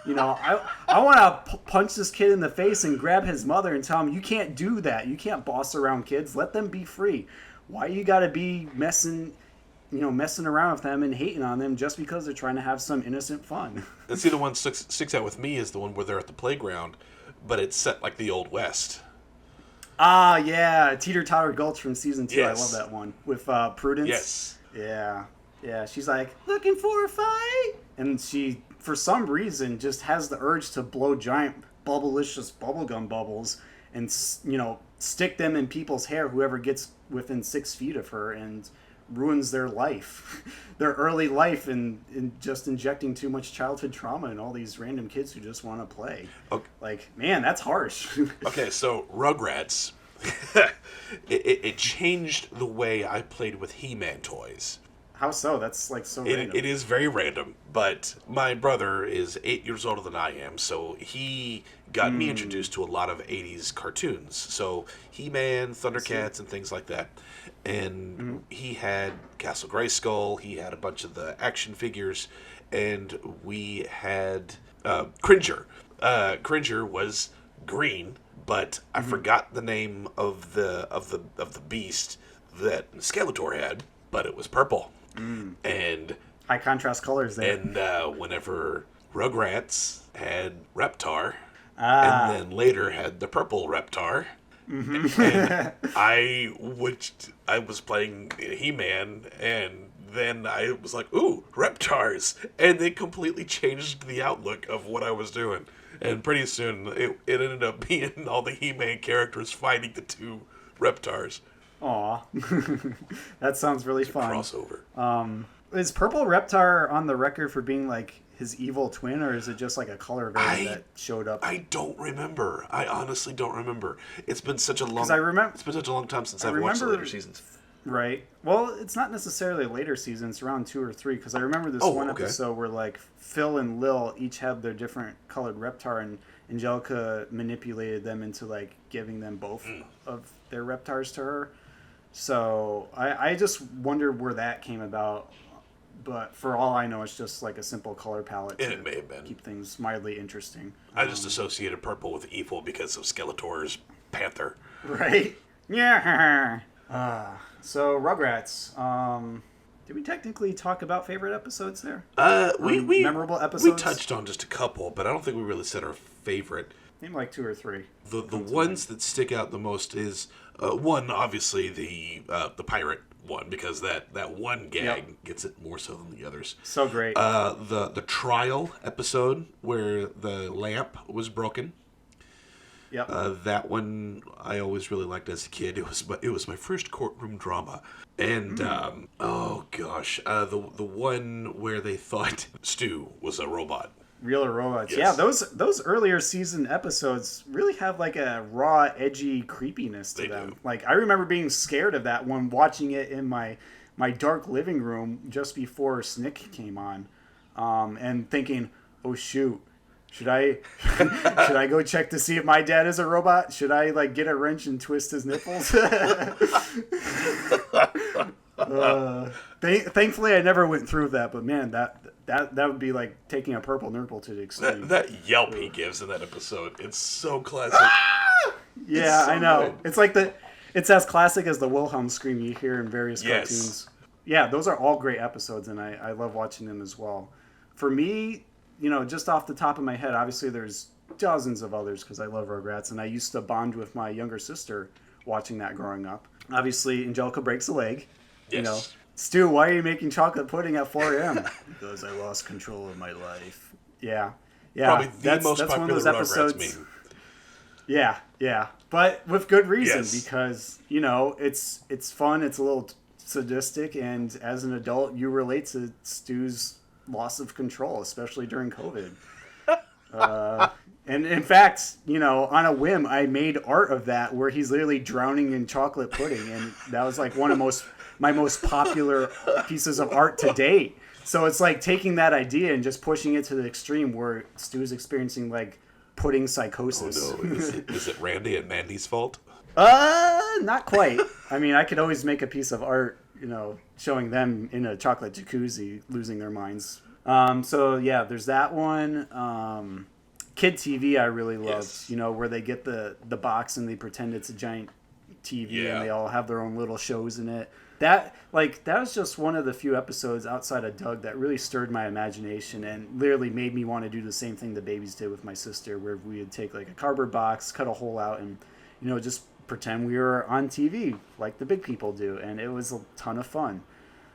I want to punch this kid in the face and grab his mother and tell him, you can't do that. You can't boss around kids. Let them be free. Why you got to be messing around with them and hating on them just because they're trying to have some innocent fun?
And see, the one sticks out with me is the one where they're at the playground, but it's set like the Old West.
Ah, yeah. Teeter Totter Gulch from season 2.
Yes.
I love that one. With Prudence.
Yes.
Yeah. Yeah. She's like, looking for a fight? And she, for some reason, just has the urge to blow giant bubblicious bubblegum bubbles and, stick them in people's hair, whoever gets within 6 feet of her, and ruins their life, their early life, and just injecting too much childhood trauma in all these random kids who just want to play.
Okay.
Like, man, that's harsh.
Okay, so Rugrats, it changed the way I played with He-Man toys.
How so? That's like so random.
It is very random, but my brother is 8 years older than I am, so he got me introduced to a lot of 80s cartoons. So He-Man, Thundercats, and things like that. And he had Castle Grayskull, he had a bunch of the action figures, and we had Cringer. Cringer was green, but I forgot the name of the beast that Skeletor had, but it was purple. And
high contrast colors there.
And whenever Rugrats had Reptar, and then later had the purple Reptar, and I was playing He-Man, and then I was like, ooh, Reptars, and they completely changed the outlook of what I was doing. And pretty soon it ended up being all the He-Man characters fighting the two Reptars.
Aw. That sounds really fun.
Crossover.
Is Purple Reptar on the record for being like his evil twin, or is it just like a color variant that showed up?
I don't remember. I honestly don't remember. It's been such a long It's been such a long time since I've watched the later seasons.
Right. Well, it's not necessarily later seasons. It's around 2 or 3, because I remember this episode where like Phil and Lil each had their different colored Reptar, and Angelica manipulated them into like giving them both of their Reptars to her. So I just wonder where that came about, but for all I know, it's just like a simple color palette
And it may have been.
keep things mildly interesting.
I just associated purple with evil because of Skeletor's panther.
Right? Yeah. So Rugrats. Did we technically talk about favorite episodes there?
We
memorable episodes.
We touched on just a couple, but I don't think we really said our favorite.
Name like 2 or 3.
The ones that stick out the most is one, obviously the pirate one, because that one gag gets it more so than the others.
So great.
The trial episode where the lamp was broken.
Yep.
That one I always really liked as a kid. It was my first courtroom drama, and oh gosh, the one where they thought Stu was a robot.
Real robots.
Yes.
Yeah, those earlier season episodes really have like a raw, edgy creepiness to them.
Do.
Like I remember being scared of that one, watching it in my dark living room just before Snick came on, and thinking, "Oh shoot, should I go check to see if my dad is a robot? Should I like get a wrench and twist his nipples?" Thankfully, I never went through that. But man, that would be like taking a purple nurple to the extreme.
That yelp he gives in that episode, it's so classic.
Yeah,
so
I know.
good.
It's like It's as classic as the Wilhelm scream you hear in various
Yes.
cartoons. Yeah, those are all great episodes, and I love watching them as well. For me, just off the top of my head, obviously there's dozens of others because I love Rugrats, and I used to bond with my younger sister watching that growing up. Obviously, Angelica breaks a leg.
Yes.
Stu, why are you making chocolate pudding at 4 a.m.? Because I lost control of my life. Yeah.
Probably the
that's
most
one
popular
of those
Rugrats
episodes.
meme.
Yeah. But with good reason,
Yes.
because, it's fun, it's a little sadistic, and as an adult, you relate to Stu's loss of control, especially during COVID. And in fact, on a whim, I made art of that where he's literally drowning in chocolate pudding, and that was like one of my most popular pieces of art to date. So it's like taking that idea and just pushing it to the extreme where Stu's experiencing like pudding psychosis.
Oh, no. Is it Randy and Mandy's fault?
Not quite. I mean, I could always make a piece of art, showing them in a chocolate jacuzzi losing their minds. So yeah, there's that one. Kid TV I really loved,
Yes.
where they get the box and they pretend it's a giant TV and they all have their own little shows in it. That was just one of the few episodes outside of Doug that really stirred my imagination and literally made me want to do the same thing the babies did with my sister, where we would take like a cardboard box, cut a hole out, and just pretend we were on TV like the big people do, and it was a ton of fun.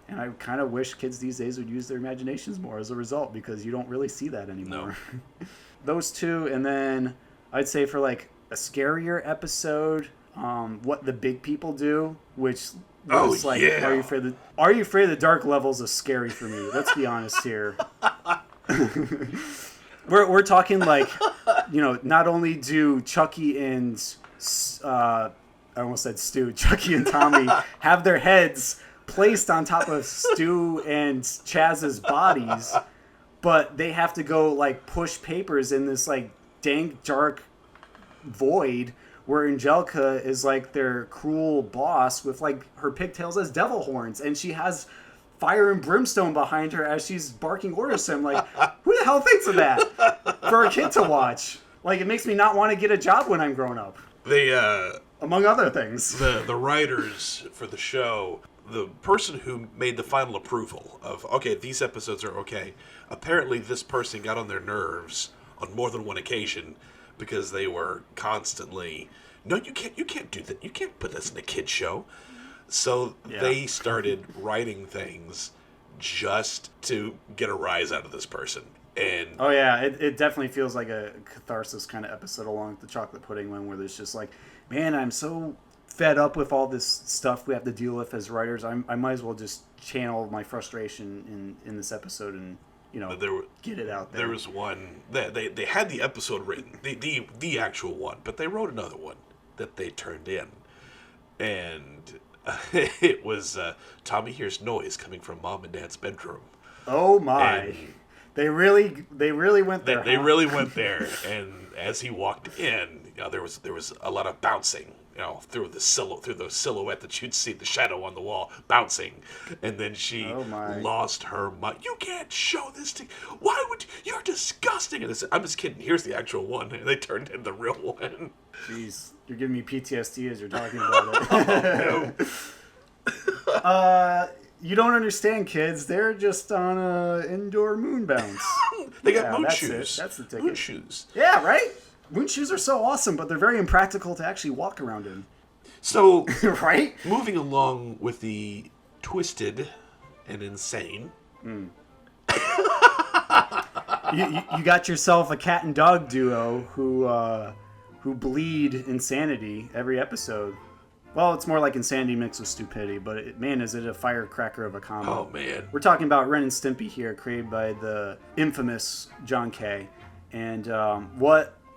And I kind of wish kids these days would use their imaginations more as a result, because you don't really see that anymore. No. Those two, and then I'd say for like a scarier episode, What the Big People Do, which was Are you afraid of the dark levels of scary for me? Let's be honest here. We're talking like, not only do Chucky and I almost said Stu, Chucky and Tommy have their heads placed on top of Stu and Chaz's bodies, but they have to go like push papers in this like dank dark void where Angelica is like their cruel boss with like her pigtails as devil horns, and she has fire and brimstone behind her as she's barking orders to him. Like, who the hell thinks of that for a kid to watch? Like, it makes me not want to get a job when I'm grown up.
They
among other things.
The writers for the show, the person who made the final approval of, okay, these episodes are okay, apparently this person got on their nerves on more than one occasion because they were constantly, no, you can't do that. You can't put this in a kid's show. So they started writing things just to get a rise out of this person. And
oh yeah, it definitely feels like a catharsis kind of episode along with the chocolate pudding one, where there's just like, man, I'm so fed up with all this stuff we have to deal with as writers. I might as well just channel my frustration in this episode and get it out there.
There was one that they had the episode written, the actual one, but they wrote another one that they turned in, and it was Tommy hears noise coming from Mom and Dad's bedroom.
Oh my! And they really went there.
They really went there, and as he walked in, there was a lot of bouncing. Through the silhouette that you'd see, the shadow on the wall bouncing, and then she lost her mind. You can't show this to. Why would you're disgusting? And I said, I'm just kidding. Here's the actual one. And they turned in the real one.
Jeez, you're giving me PTSD as you're talking about it. You don't understand, kids. They're just on a indoor moon bounce.
They got moon shoes.
That's the ticket.
Moon shoes.
Yeah, right. Moon shoes are so awesome, but they're very impractical to actually walk around in.
So,
right?
Moving along with the twisted and insane.
You got yourself a cat and dog duo who bleed insanity every episode. Well, it's more like insanity mixed with stupidity, but man, is it a firecracker of a combo.
Oh, man.
We're talking about Ren and Stimpy here, created by the infamous John Kay. And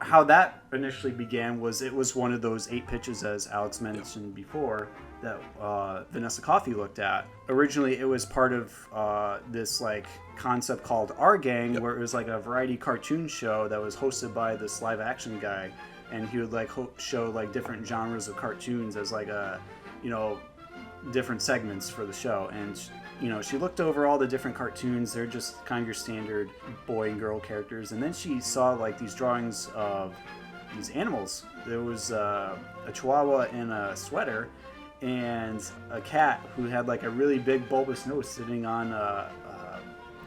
how that initially began was it was one of those 8 pitches, as Alex mentioned before, that Vanessa Coffey looked at. Originally, it was part of this like concept called Our Gang, where it was like a variety cartoon show that was hosted by this live action guy, and he would like show like different genres of cartoons as like a different segments for the show. And she looked over all the different cartoons. They're just kind of your standard boy and girl characters. And then she saw like these drawings of these animals. There was a chihuahua in a sweater, and a cat who had like a really big bulbous nose sitting on a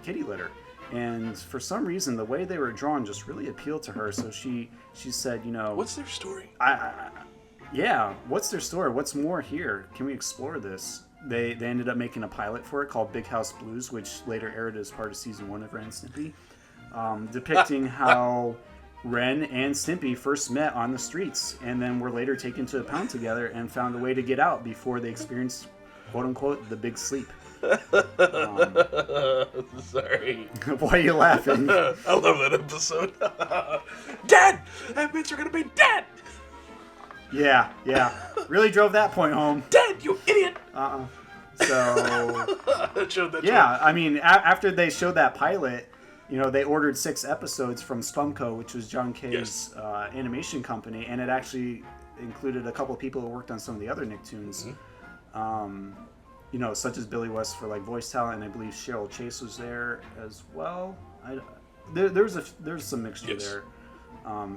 kitty litter. And for some reason, the way they were drawn just really appealed to her. So she said, you know,
what's their story?
Yeah, what's their story? What's more here? Can we explore this? They ended up making a pilot for it called Big House Blues, which later aired as part of season 1 of Ren and Stimpy, depicting how Ren and Stimpy first met on the streets and then were later taken to a pound together and found a way to get out before they experienced, quote unquote, the big sleep.
Sorry.
Why are you laughing?
I love that episode. Dead! That means we're gonna be dead!
Yeah. Really drove that point home.
Dead, you idiot!
So,
yeah,
I mean, after they showed that pilot, you know, they ordered 6 episodes from Spumco, which was John K's animation company, and it actually included a couple of people who worked on some of the other Nicktoons. You know, such as Billy West for like voice talent, and I believe Cheryl Chase was there as well. There's some mixture there,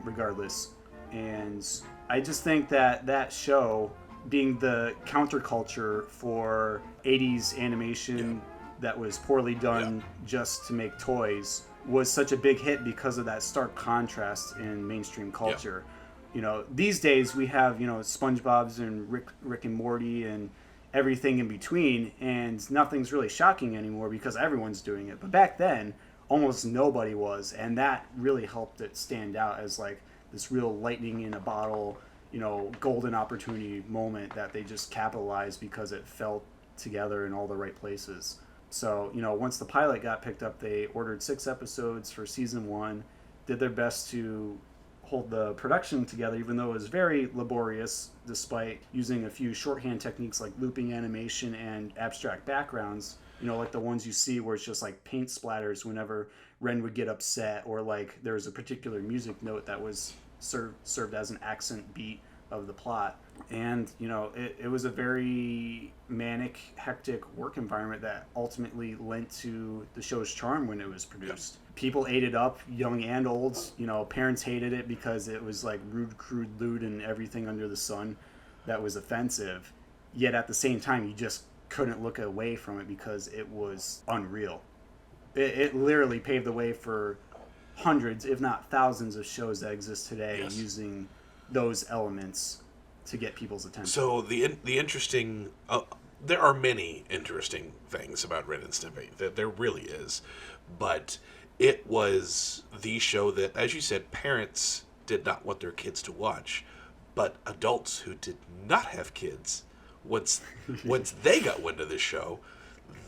regardless. And I just think that show, being the counterculture for 80s animation that was poorly done just to make toys, was such a big hit because of that stark contrast in mainstream culture. You know, these days we have, you know, SpongeBob's and Rick and Morty and everything in between, and nothing's really shocking anymore because everyone's doing it. But back then, almost nobody was, and that really helped it stand out as like this real lightning in a bottle, you know, golden opportunity moment that they just capitalized because it fell together in all the right places. So, you know, once the pilot got picked up, they ordered 6 episodes for season 1, did their best to hold the production together, even though it was very laborious, despite using a few shorthand techniques like looping animation and abstract backgrounds, you know, like the ones you see where it's just like paint splatters whenever Ren would get upset, or like there was a particular music note that was served as an accent beat of the plot. And, you know, it was a very manic, hectic work environment that ultimately lent to the show's charm when it was produced. People ate it up, young and old. You know, parents hated it because it was like rude, crude, lewd, and everything under the sun that was offensive. Yet at the same time, you just couldn't look away from it because it was unreal. It literally paved the way for hundreds, if not thousands, of shows that exist today using those elements to get people's attention.
So the interesting, there are many interesting things about Ren and Stimpy. There really is, but it was the show that, as you said, parents did not want their kids to watch, but adults who did not have kids, once they got wind of this show,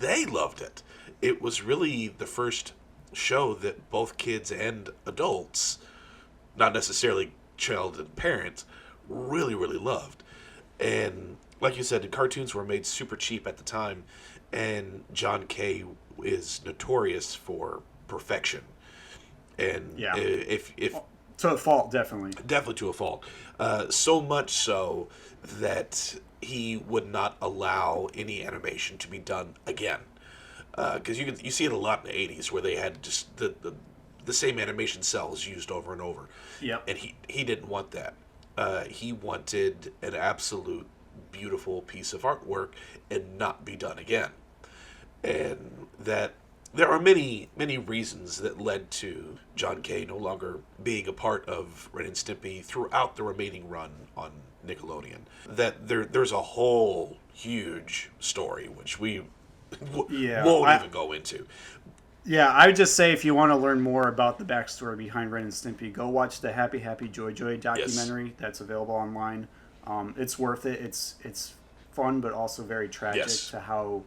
they loved it. It was really the first show that both kids and adults, not necessarily child and parent, really, really loved. And like you said, the cartoons were made super cheap at the time, and John K is notorious for perfection. And if
to a fault, definitely
to a fault, so much so that he would not allow any animation to be done again, because you see it a lot in the 80s where they had just the same animation cells used over and over. And he didn't want that. He wanted an absolute beautiful piece of artwork and not be done again. And that there are many, many reasons that led to John K no longer being a part of Ren and Stimpy throughout the remaining run on Nickelodeon. That there's a whole huge story, which we won't even go into.
Yeah, I would just say if you want to learn more about the backstory behind Ren and Stimpy, go watch the Happy Happy Joy Joy documentary that's available online. It's worth it. It's fun, but also very tragic to how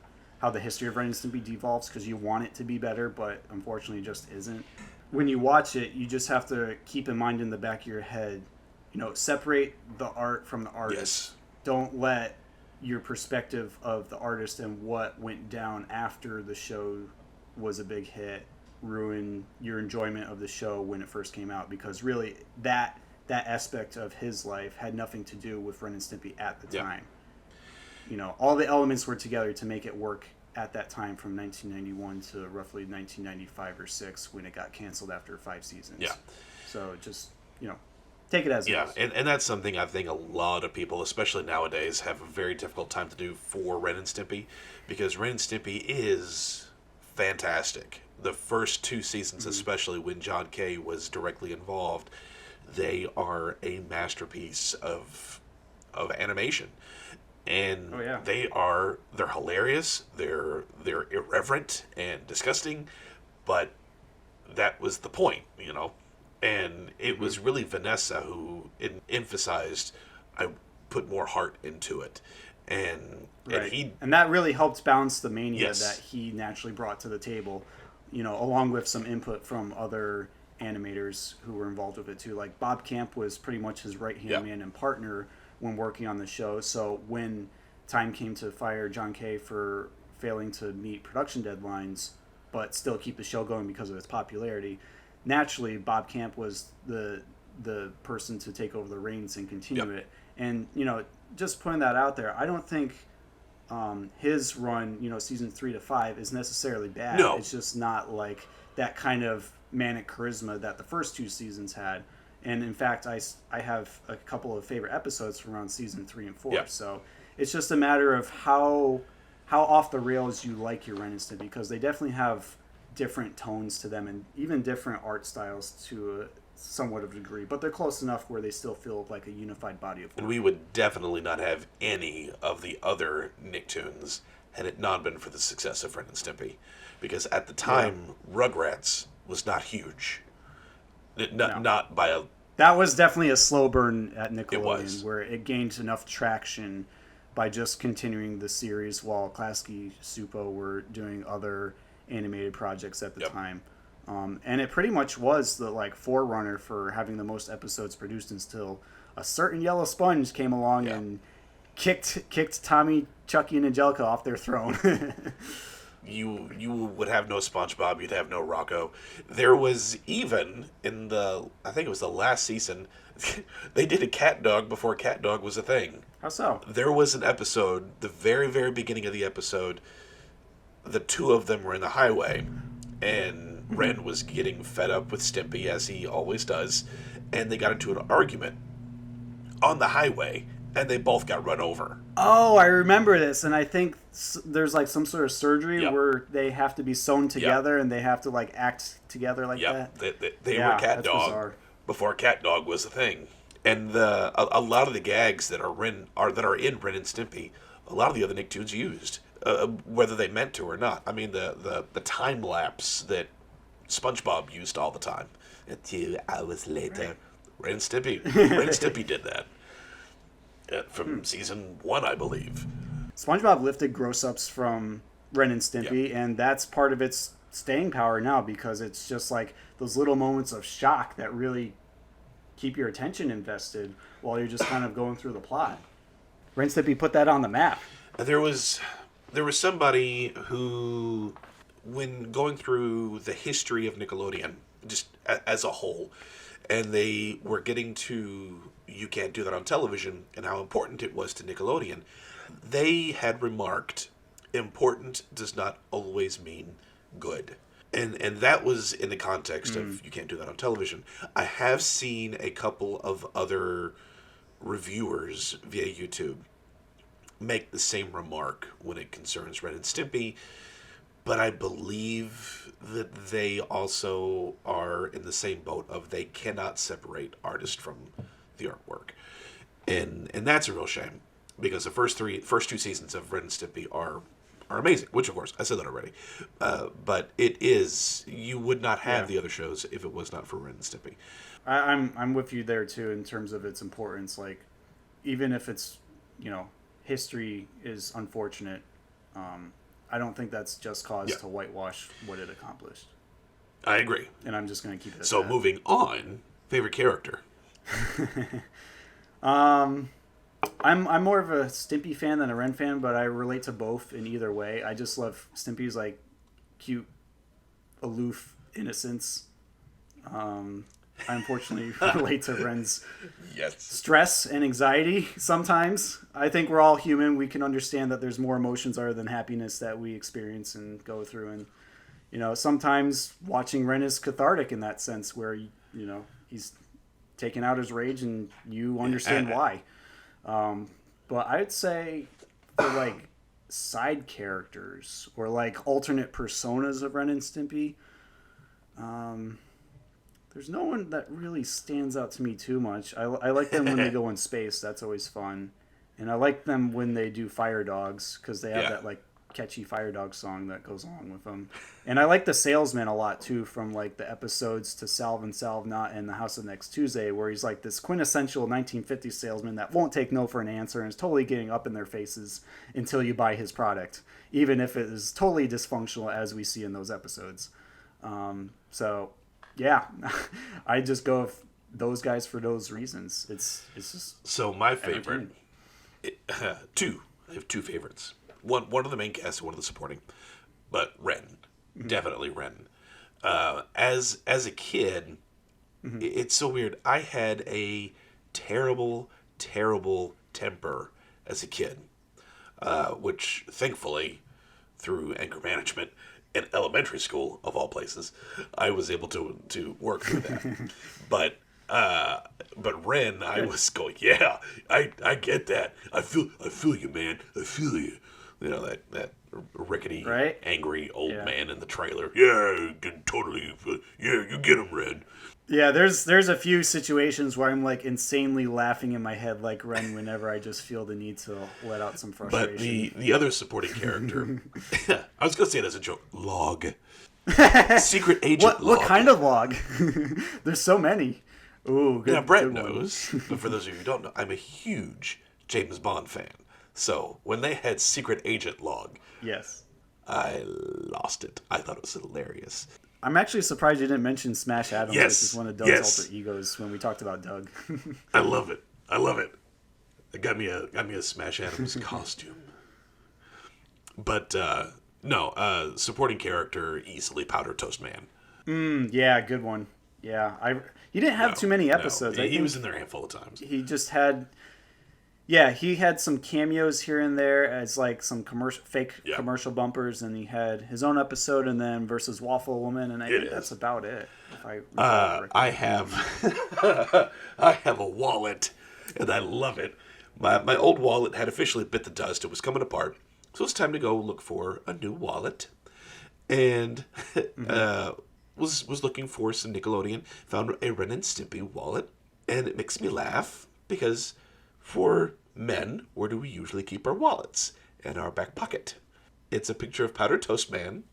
the history of Ren and Stimpy devolves, because you want it to be better, but unfortunately it just isn't. When you watch it, you just have to keep in mind in the back of your head, you know, separate the art from the artist. Don't let your perspective of the artist and what went down after the show was a big hit ruin your enjoyment of the show when it first came out, because really that aspect of his life had nothing to do with Ren and Stimpy at the time. You know, all the elements were together to make it work at that time, from 1991 to roughly 1995 or 6 when it got canceled after 5 seasons. So just, you know, take it as it
Yeah,
is.
and that's something I think a lot of people, especially nowadays, have a very difficult time to do for Ren and Stimpy, because Ren and Stimpy is fantastic. The first 2 seasons, especially when John Kay was directly involved, they are a masterpiece of animation. And they're hilarious, they're irreverent and disgusting, but that was the point, you know. And it was really Vanessa who emphasized I put more heart into it. And
that really helped balance the mania
Yes.
that he naturally brought to the table, you know, along with some input from other animators who were involved with it too. Like Bob Camp was pretty much his right-hand man and partner when working on the show. So when time came to fire John Kay for failing to meet production deadlines but still keep the show going because of its popularity, naturally Bob Camp was the person to take over the reins and continue it. And, you know, just putting that out there, I don't think his run, you know, season 3 to 5 is necessarily bad.
No.
It's just not like that kind of manic charisma that the first 2 seasons had. And in fact, I have a couple of favorite episodes from around season 3 and 4.
Yeah.
So it's just a matter of how off the rails you like your Ren and Stimpy, because they definitely have different tones to them and even different art styles to a somewhat of a degree, but they're close enough where they still feel like a unified body of work.
And we would definitely not have any of the other Nicktoons had it not been for the success of Ren and Stimpy. Because at the time, Rugrats was not huge. Not by a...
That was definitely a slow burn at
It
Nickelodeon,
was.
where it gained enough traction by just continuing the series while Klasky Supo were doing other animated projects at the time. And it pretty much was the like forerunner for having the most episodes produced until a certain yellow sponge came along and kicked Tommy, Chucky, and Angelica off their throne.
You would have no SpongeBob, you'd have no Rocco. There was even in I think it was the last season, they did a cat dog before cat dog was a thing.
How so?
There was an episode, the very, very beginning of the episode, the 2 of them were in the highway, and Ren was getting fed up with Stimpy, as he always does, and they got into an argument on the highway, and they both got run over.
Oh, I remember this, and I think there's like some sort of surgery where they have to be sewn together and they have to like act together like that.
They were cat dog
bizarre.
before cat dog was a thing. And a lot of the gags that are in Ren and Stimpy, a lot of the other Nicktoons used, whether they meant to or not. I mean, the time lapse that SpongeBob used all the time. 2 hours later, Ren and Stimpy did that from season 1, I believe.
SpongeBob lifted gross-ups from Ren and Stimpy, and that's part of its staying power now, because it's just like those little moments of shock that really keep your attention invested while you're just kind of going through the plot. Ren and Stimpy put that on the map.
There was somebody who, when going through the history of Nickelodeon, just as a whole, and they were getting to You Can't Do That on Television and how important it was to Nickelodeon, they had remarked, important does not always mean good. And that was in the context of You Can't Do That on Television. I have seen a couple of other reviewers via YouTube make the same remark when it concerns Ren and Stimpy, but I believe that they also are in the same boat of they cannot separate artist from the artwork. And that's a real shame, because the first 2 seasons of Ren and Stimpy are amazing, which of course I said that already. But it is, you would not have the other shows if it was not for Ren and Stimpy.
I'm with you there too in terms of its importance. Like, even if it's, you know, history is unfortunate, I don't think that's just cause to whitewash what it accomplished.
I agree.
And I'm just going to keep it at
So
that.
moving on, favorite character.
I'm more of a Stimpy fan than a Ren fan, but I relate to both in either way. I just love Stimpy's like cute, aloof innocence. I unfortunately relate to Ren's stress and anxiety sometimes. I think we're all human. We can understand that there's more emotions other than happiness that we experience and go through. And, you know, sometimes watching Ren is cathartic in that sense, where, you know, he's taking out his rage, and you understand why. But I'd say for like side characters or like alternate personas of Ren and Stimpy, there's no one that really stands out to me too much. I like them when they go in space. That's always fun. And I like them when they do Fire Dogs, because they have that like catchy Fire Dog song that goes along with them. And I like the salesman a lot too, from like the episodes to Salve and Salve Not and The House of Next Tuesday, where he's like this quintessential 1950s salesman that won't take no for an answer and is totally getting up in their faces until you buy his product, even if it is totally dysfunctional, as we see in those episodes. So yeah, I just go with those guys for those reasons. It's just
so my favorite. Two. I have two favorites. One of the main casts, one of the supporting, but Ren, definitely Ren. As a kid, it's so weird. I had a terrible temper as a kid, which thankfully, through anger management in elementary school of all places, I was able to work through that. But Ren, I was going, yeah, I get that. I feel you, man. I feel you. You know, that rickety, angry old man in the trailer. Yeah, you can totally. Yeah, you get him, Ren.
Yeah, there's a few situations where I'm like insanely laughing in my head like Ren whenever I just feel the need to let out some frustration.
But the other supporting character, I was gonna say it as a joke. Log. Secret agent.
What kind of log? There's so many. Ooh, good.
Now Brett knows, but for those of you who don't know, I'm a huge James Bond fan. So when they had Secret Agent Log,
yes,
I lost it. I thought it was hilarious.
I'm actually surprised you didn't mention Smash Adams, which is one of Doug's alter egos when we talked about Doug.
I love it. It got me a Smash Adams costume. But no, supporting character easily Powder Toast Man.
Yeah, good one. Yeah, he didn't have too many episodes.
No. He was in there a handful of times.
He just had. Yeah, he had some cameos here and there as like some fake commercial bumpers, and he had his own episode, and then versus Waffle Woman, and I think that's about it.
I have I have a wallet, and I love it. My old wallet had officially bit the dust; it was coming apart, so it's time to go look for a new wallet, and was looking for some Nickelodeon. Found a Ren and Stimpy wallet, and it makes me laugh because. For men, where do we usually keep our wallets? In our back pocket. It's a picture of Powder Toast Man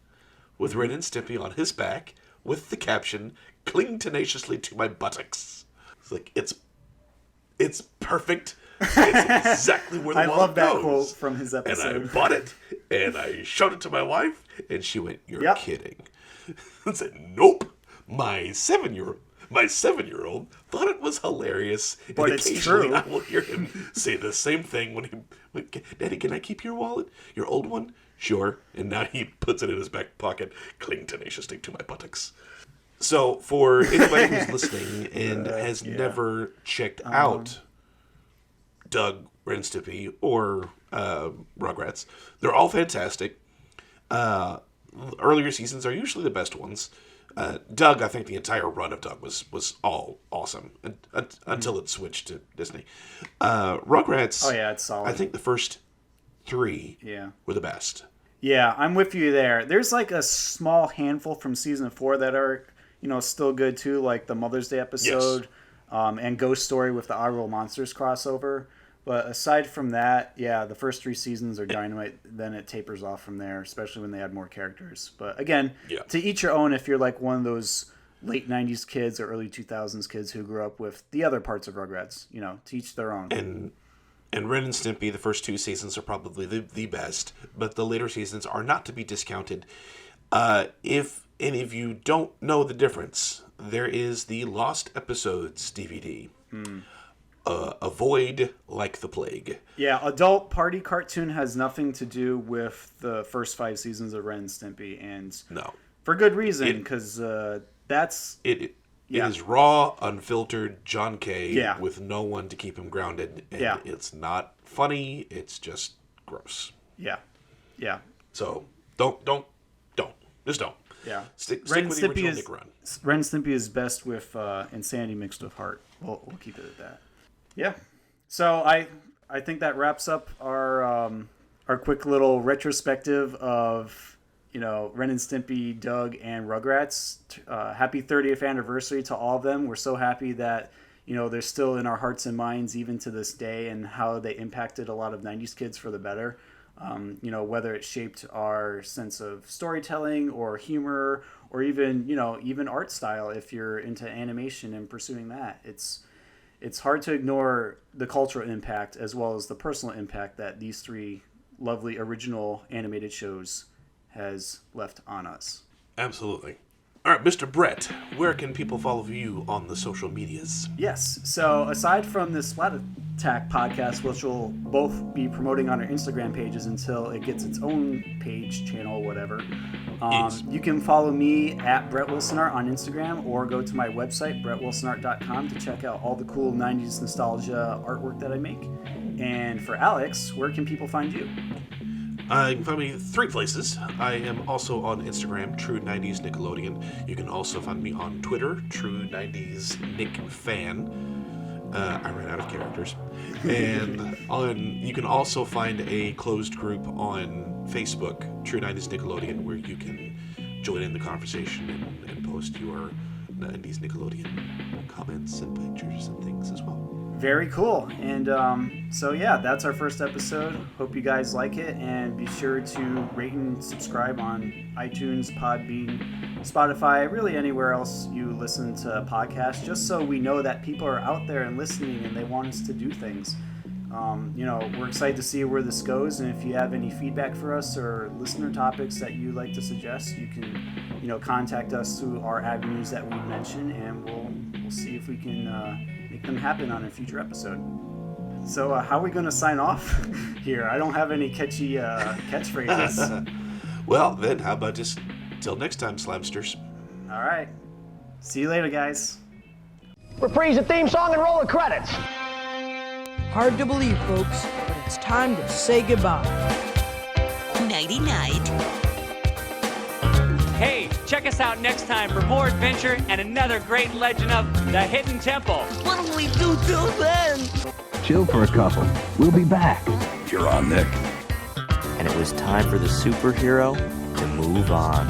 with Ren and Stimpy on his back with the caption, "Cling tenaciously to my buttocks." It's like, it's perfect. It's exactly where the
I
wallet
love that
goes.
quote from his episode.
And I bought it, and I showed it to my wife, and she went, "You're kidding." I said, "Nope. My seven-year-old thought it was hilarious.
But
and
it's
occasionally
true.
I will hear him say the same thing when "Daddy, can I keep your wallet? Your old one?" "Sure." And now he puts it in his back pocket. "Cling tenaciously to my buttocks." So for anybody who's listening and has never checked out Doug, Ren Stimpy, or Rugrats, they're all fantastic. Earlier seasons are usually the best ones. Doug, I think the entire run of Doug was all awesome until it switched to Disney. Rugrats,
it's solid.
I think the first three were the best.
Yeah, I'm with you there. There's like a small handful from season 4 that are, still good too, like the Mother's Day episode and Ghost Story with the Our Real Monsters crossover. But aside from that, the first 3 seasons are dynamite. Then it tapers off from there, especially when they add more characters. But again, to each your own if you're like one of those late 90s kids or early 2000s kids who grew up with the other parts of Rugrats. To each their own.
And Ren and Stimpy, the first 2 seasons are probably the best, but the later seasons are not to be discounted. If any of you don't know the difference, there is the Lost Episodes DVD. Avoid like the plague.
Yeah, adult party cartoon has nothing to do with the first 5 seasons of Ren and Stimpy, and for good reason, because that's
it is raw, unfiltered John K. with no one to keep him grounded, and it's not funny. It's just gross.
Yeah.
So don't just don't.
Yeah.
Stick
Ren
with the
Stimpy
original
is
Nick run.
Ren Stimpy is best with insanity mixed with heart. We'll keep it at that. Yeah. So I think that wraps up our quick little retrospective of Ren and Stimpy, Doug, and Rugrats. Happy 30th anniversary to all of them. We're so happy that they're still in our hearts and minds even to this day, and how they impacted a lot of 90s kids for the better. Whether it shaped our sense of storytelling or humor, or even art style if you're into animation and pursuing that. It's hard to ignore the cultural impact as well as the personal impact that these three lovely original animated shows has left on us.
Absolutely. All right, Mr. Brett, where can people follow you on the social medias?
Yes. So aside from this Splat Attack podcast, which we'll both be promoting on our Instagram pages until it gets its own page, channel, whatever, you can follow me at Brett Wilson Art on Instagram, or go to my website, brettwilsonart.com, to check out all the cool 90s nostalgia artwork that I make. And for Alex, where can people find you?
You can find me 3 places. I am also on Instagram, True 90s Nickelodeon. You can also find me on Twitter, True 90s Nick Fan. I ran out of characters. And you can also find a closed group on Facebook, True 90s Nickelodeon, where you can join in the conversation and post your 90s Nickelodeon comments and pictures and things as well.
Very cool. And so yeah, that's our first episode. Hope you guys like it, and be sure to rate and subscribe on iTunes, Podbean, Spotify, really anywhere else you listen to podcasts, just so we know that people are out there and listening and they want us to do things. We're excited to see where this goes, and if you have any feedback for us or listener topics that you'd like to suggest, you can contact us through our avenues that we mentioned, and we'll see if we can make them happen on a future episode. So how are we going to sign off here? I don't have any catchy catchphrases.
Well, then, how about just till next time, Slamsters?
All right. See you later, guys.
Reprise the theme song and roll the credits.
Hard to believe, folks, but it's time to say goodbye.
Nighty-night.
Hey, check us out next time for more adventure and another great legend of the Hidden Temple.
What'll we do till then?
Chill for a couple. We'll be back.
You're on, Nick.
And it was time for the superhero to move on.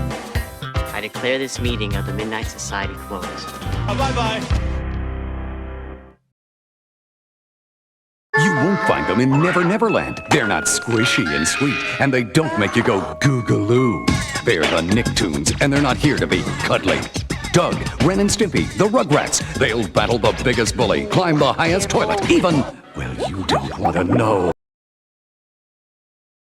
I declare this meeting of the Midnight Society closed.
Bye-bye.
You won't find them in Never Never Land. They're not squishy and sweet, and they don't make you go goo-galoo. They're the Nicktoons, and they're not here to be cuddly. Doug, Ren and Stimpy, the Rugrats. They'll battle the biggest bully, climb the highest toilet, even... Well, you don't want to know.